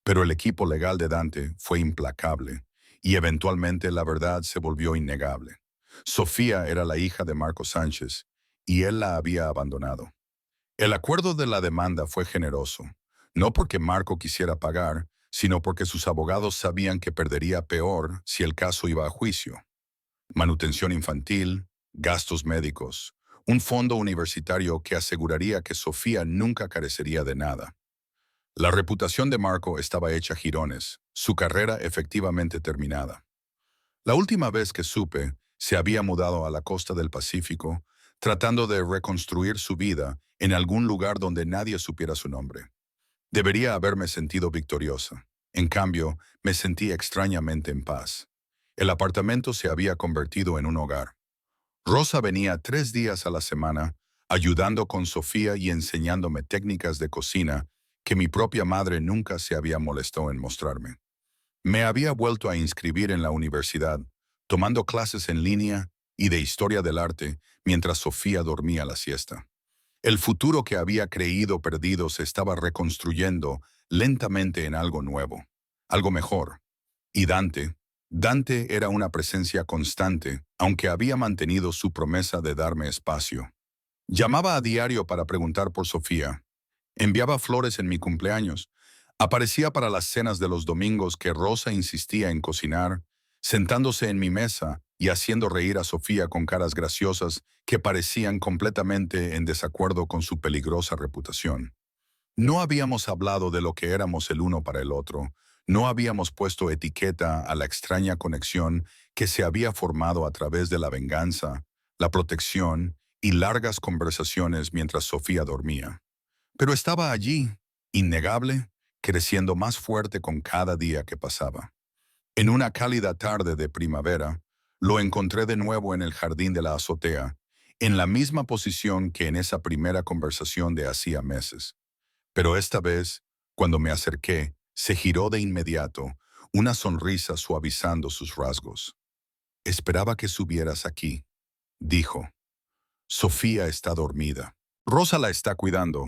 Pero el equipo legal de Dante fue implacable, y eventualmente la verdad se volvió innegable. Sofía era la hija de Marco Sánchez, y él la había abandonado. El acuerdo de la demanda fue generoso, no porque Marco quisiera pagar, sino porque sus abogados sabían que perdería peor si el caso iba a juicio. Manutención infantil, gastos médicos, un fondo universitario que aseguraría que Sofía nunca carecería de nada. La reputación de Marco estaba hecha jirones, su carrera efectivamente terminada. La última vez que supe, se había mudado a la costa del Pacífico, tratando de reconstruir su vida en algún lugar donde nadie supiera su nombre. Debería haberme sentido victoriosa. En cambio, me sentí extrañamente en paz. El apartamento se había convertido en un hogar. Rosa venía 3 días a la semana, ayudando con Sofía y enseñándome técnicas de cocina que mi propia madre nunca se había molestado en mostrarme. Me había vuelto a inscribir en la universidad, tomando clases en línea y de historia del arte mientras Sofía dormía la siesta. El futuro que había creído perdido se estaba reconstruyendo lentamente en algo nuevo, algo mejor. Y Dante era una presencia constante, aunque había mantenido su promesa de darme espacio. Llamaba a diario para preguntar por Sofía. Enviaba flores en mi cumpleaños. Aparecía para las cenas de los domingos que Rosa insistía en cocinar, sentándose en mi mesa y haciendo reír a Sofía con caras graciosas que parecían completamente en desacuerdo con su peligrosa reputación. No habíamos hablado de lo que éramos el uno para el otro, no habíamos puesto etiqueta a la extraña conexión que se había formado a través de la venganza, la protección y largas conversaciones mientras Sofía dormía. Pero estaba allí, innegable, creciendo más fuerte con cada día que pasaba. En una cálida tarde de primavera, lo encontré de nuevo en el jardín de la azotea, en la misma posición que en esa primera conversación de hacía meses. Pero esta vez, cuando me acerqué, se giró de inmediato, una sonrisa suavizando sus rasgos. «Esperaba que subieras aquí», dijo. «Sofía está dormida. Rosa la está cuidando».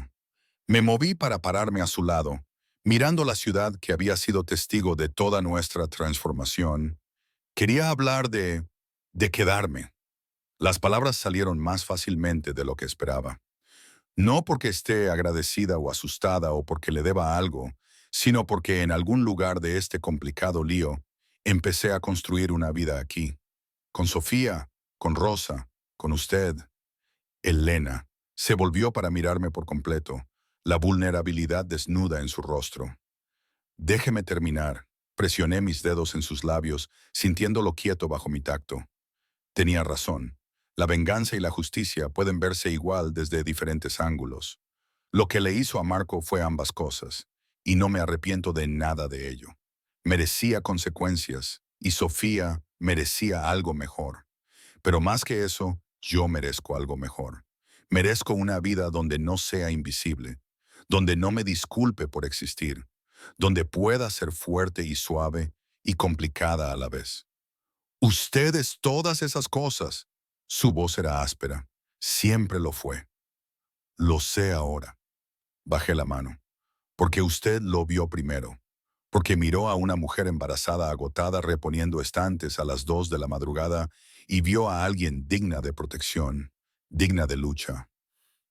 Me moví para pararme a su lado, mirando la ciudad que había sido testigo de toda nuestra transformación. Quería hablar de quedarme. Las palabras salieron más fácilmente de lo que esperaba. No porque esté agradecida o asustada o porque le deba algo, sino porque en algún lugar de este complicado lío empecé a construir una vida aquí. Con Sofía, con Rosa, con usted. Elena se volvió para mirarme por completo, la vulnerabilidad desnuda en su rostro. «Déjeme terminar». Presioné mis dedos en sus labios, sintiéndolo quieto bajo mi tacto. Tenía razón. La venganza y la justicia pueden verse igual desde diferentes ángulos. Lo que le hizo a Marco fue ambas cosas, y no me arrepiento de nada de ello. Merecía consecuencias, y Sofía merecía algo mejor. Pero más que eso, yo merezco algo mejor. Merezco una vida donde no sea invisible, donde no me disculpe por existir, donde pueda ser fuerte y suave y complicada a la vez. Usted es todas esas cosas. Su voz era áspera. Siempre lo fue. Lo sé ahora. Bajé la mano. Porque usted lo vio primero. Porque miró a una mujer embarazada agotada reponiendo estantes a las 2 de la madrugada y vio a alguien digna de protección, digna de lucha.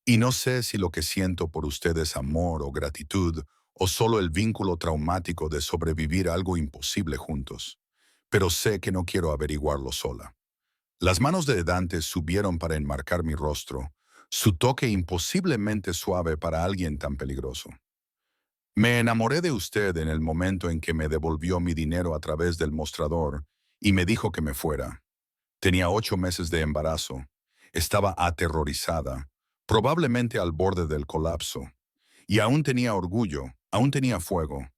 Y no sé si lo que siento por usted es amor o gratitud o solo el vínculo traumático de sobrevivir a algo imposible juntos. Pero sé que no quiero averiguarlo sola. Las manos de Dante subieron para enmarcar mi rostro, su toque imposiblemente suave para alguien tan peligroso. Me enamoré de usted en el momento en que me devolvió mi dinero a través del mostrador y me dijo que me fuera. Tenía 8 meses de embarazo. Estaba aterrorizada, probablemente al borde del colapso. Y aún tenía orgullo, aún tenía fuego.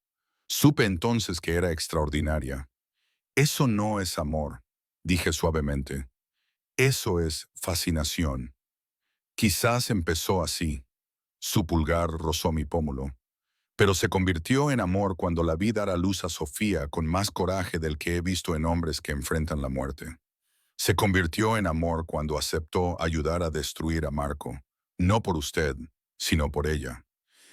Supe entonces que era extraordinaria. Eso no es amor, dije suavemente. Eso es fascinación. Quizás empezó así. Su pulgar rozó mi pómulo. Pero se convirtió en amor cuando la vi dar a luz a Sofía con más coraje del que he visto en hombres que enfrentan la muerte. Se convirtió en amor cuando aceptó ayudar a destruir a Marco, no por usted, sino por ella.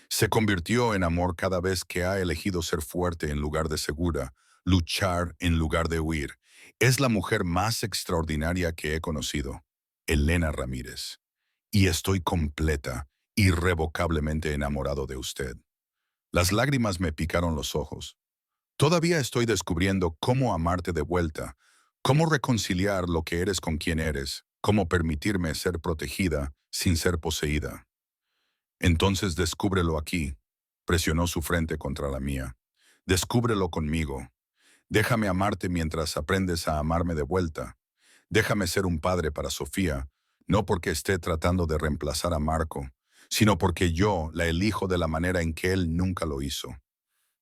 Se convirtió en amor cada vez que ha elegido ser fuerte en lugar de segura, luchar en lugar de huir. Es la mujer más extraordinaria que he conocido, Elena Ramírez. Y estoy completa, irrevocablemente enamorado de usted. Las lágrimas me picaron los ojos. Todavía estoy descubriendo cómo amarte de vuelta, cómo reconciliar lo que eres con quien eres, cómo permitirme ser protegida sin ser poseída. Entonces descúbrelo aquí. Presionó su frente contra la mía. Descúbrelo conmigo. Déjame amarte mientras aprendes a amarme de vuelta. Déjame ser un padre para Sofía, no porque esté tratando de reemplazar a Marco, sino porque yo la elijo de la manera en que él nunca lo hizo.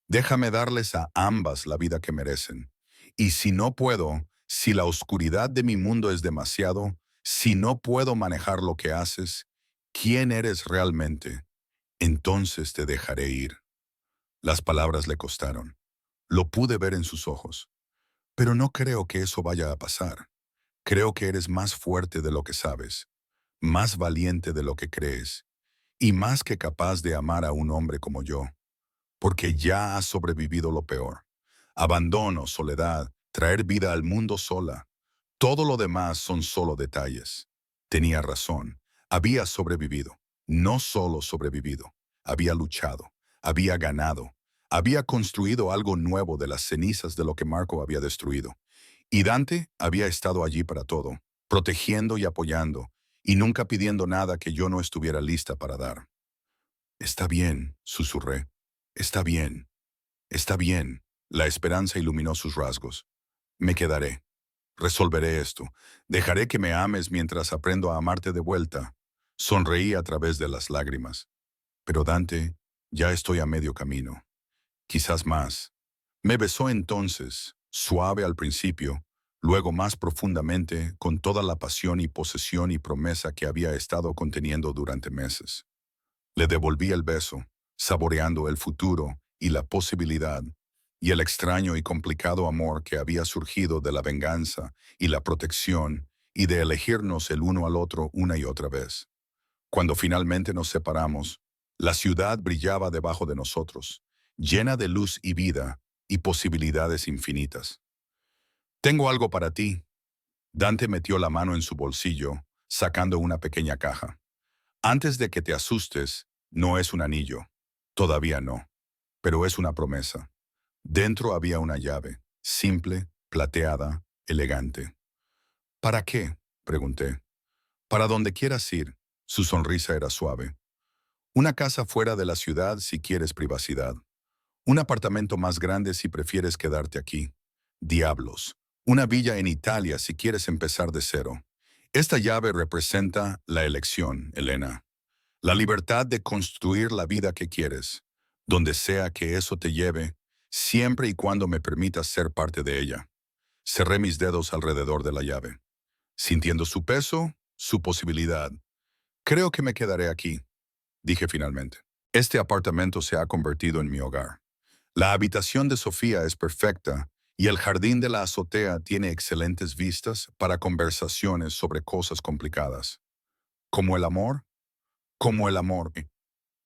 Déjame darles a ambas la vida que merecen. Y si no puedo, si la oscuridad de mi mundo es demasiado, si no puedo manejar lo que haces, ¿quién eres realmente? Entonces te dejaré ir. Las palabras le costaron. Lo pude ver en sus ojos. Pero no creo que eso vaya a pasar. Creo que eres más fuerte de lo que sabes, más valiente de lo que crees, y más que capaz de amar a un hombre como yo, porque ya has sobrevivido lo peor. Abandono, soledad, traer vida al mundo sola. Todo lo demás son solo detalles. Tenía razón. Había sobrevivido. No solo sobrevivido. Había luchado. Había ganado. Había construido algo nuevo de las cenizas de lo que Marco había destruido. Y Dante había estado allí para todo, protegiendo y apoyando, y nunca pidiendo nada que yo no estuviera lista para dar. Está bien, susurré. Está bien. Está bien. La esperanza iluminó sus rasgos. Me quedaré. Resolveré esto. Dejaré que me ames mientras aprendo a amarte de vuelta. Sonreí a través de las lágrimas. Pero Dante, ya estoy a medio camino. Quizás más. Me besó entonces, suave al principio, luego más profundamente, con toda la pasión y posesión y promesa que había estado conteniendo durante meses. Le devolví el beso, saboreando el futuro y la posibilidad, y el extraño y complicado amor que había surgido de la venganza y la protección y de elegirnos el uno al otro una y otra vez. Cuando finalmente nos separamos, la ciudad brillaba debajo de nosotros, llena de luz y vida y posibilidades infinitas. Tengo algo para ti. Dante metió la mano en su bolsillo, sacando una pequeña caja. Antes de que te asustes, no es un anillo. Todavía no. Pero es una promesa. Dentro había una llave, simple, plateada, elegante. ¿Para qué? Pregunté. Para donde quieras ir. Su sonrisa era suave. Una casa fuera de la ciudad si quieres privacidad. Un apartamento más grande si prefieres quedarte aquí. Diablos. Una villa en Italia si quieres empezar de cero. Esta llave representa la elección, Elena. La libertad de construir la vida que quieres, donde sea que eso te lleve, siempre y cuando me permitas ser parte de ella. Cerré mis dedos alrededor de la llave, sintiendo su peso, su posibilidad. Creo que me quedaré aquí, dije finalmente. Este apartamento se ha convertido en mi hogar. La habitación de Sofía es perfecta y el jardín de la azotea tiene excelentes vistas para conversaciones sobre cosas complicadas. ¿Como el amor? Como el amor.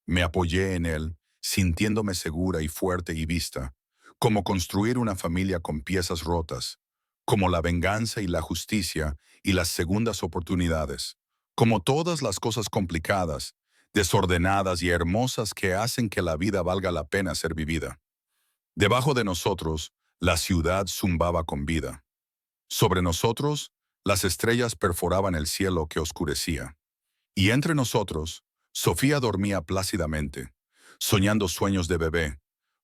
Me apoyé en él, sintiéndome segura y fuerte y vista, como construir una familia con piezas rotas, como la venganza y la justicia y las segundas oportunidades, como todas las cosas complicadas, desordenadas y hermosas que hacen que la vida valga la pena ser vivida. Debajo de nosotros, la ciudad zumbaba con vida. Sobre nosotros, las estrellas perforaban el cielo que oscurecía. Y entre nosotros, Sofía dormía plácidamente, soñando sueños de bebé,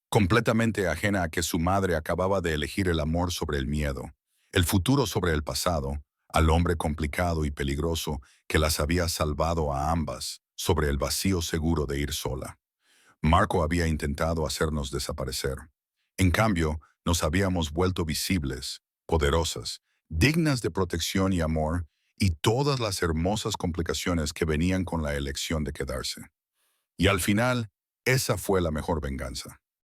completamente ajena a que su madre acababa de elegir el amor sobre el miedo, el futuro sobre el pasado, al hombre complicado y peligroso que las había salvado a ambas sobre el vacío seguro de ir sola. Marco había intentado hacernos desaparecer. En cambio, nos habíamos vuelto visibles, poderosas, dignas de protección y amor, y todas las hermosas complicaciones que venían con la elección de quedarse. Y al final, esa fue la mejor venganza.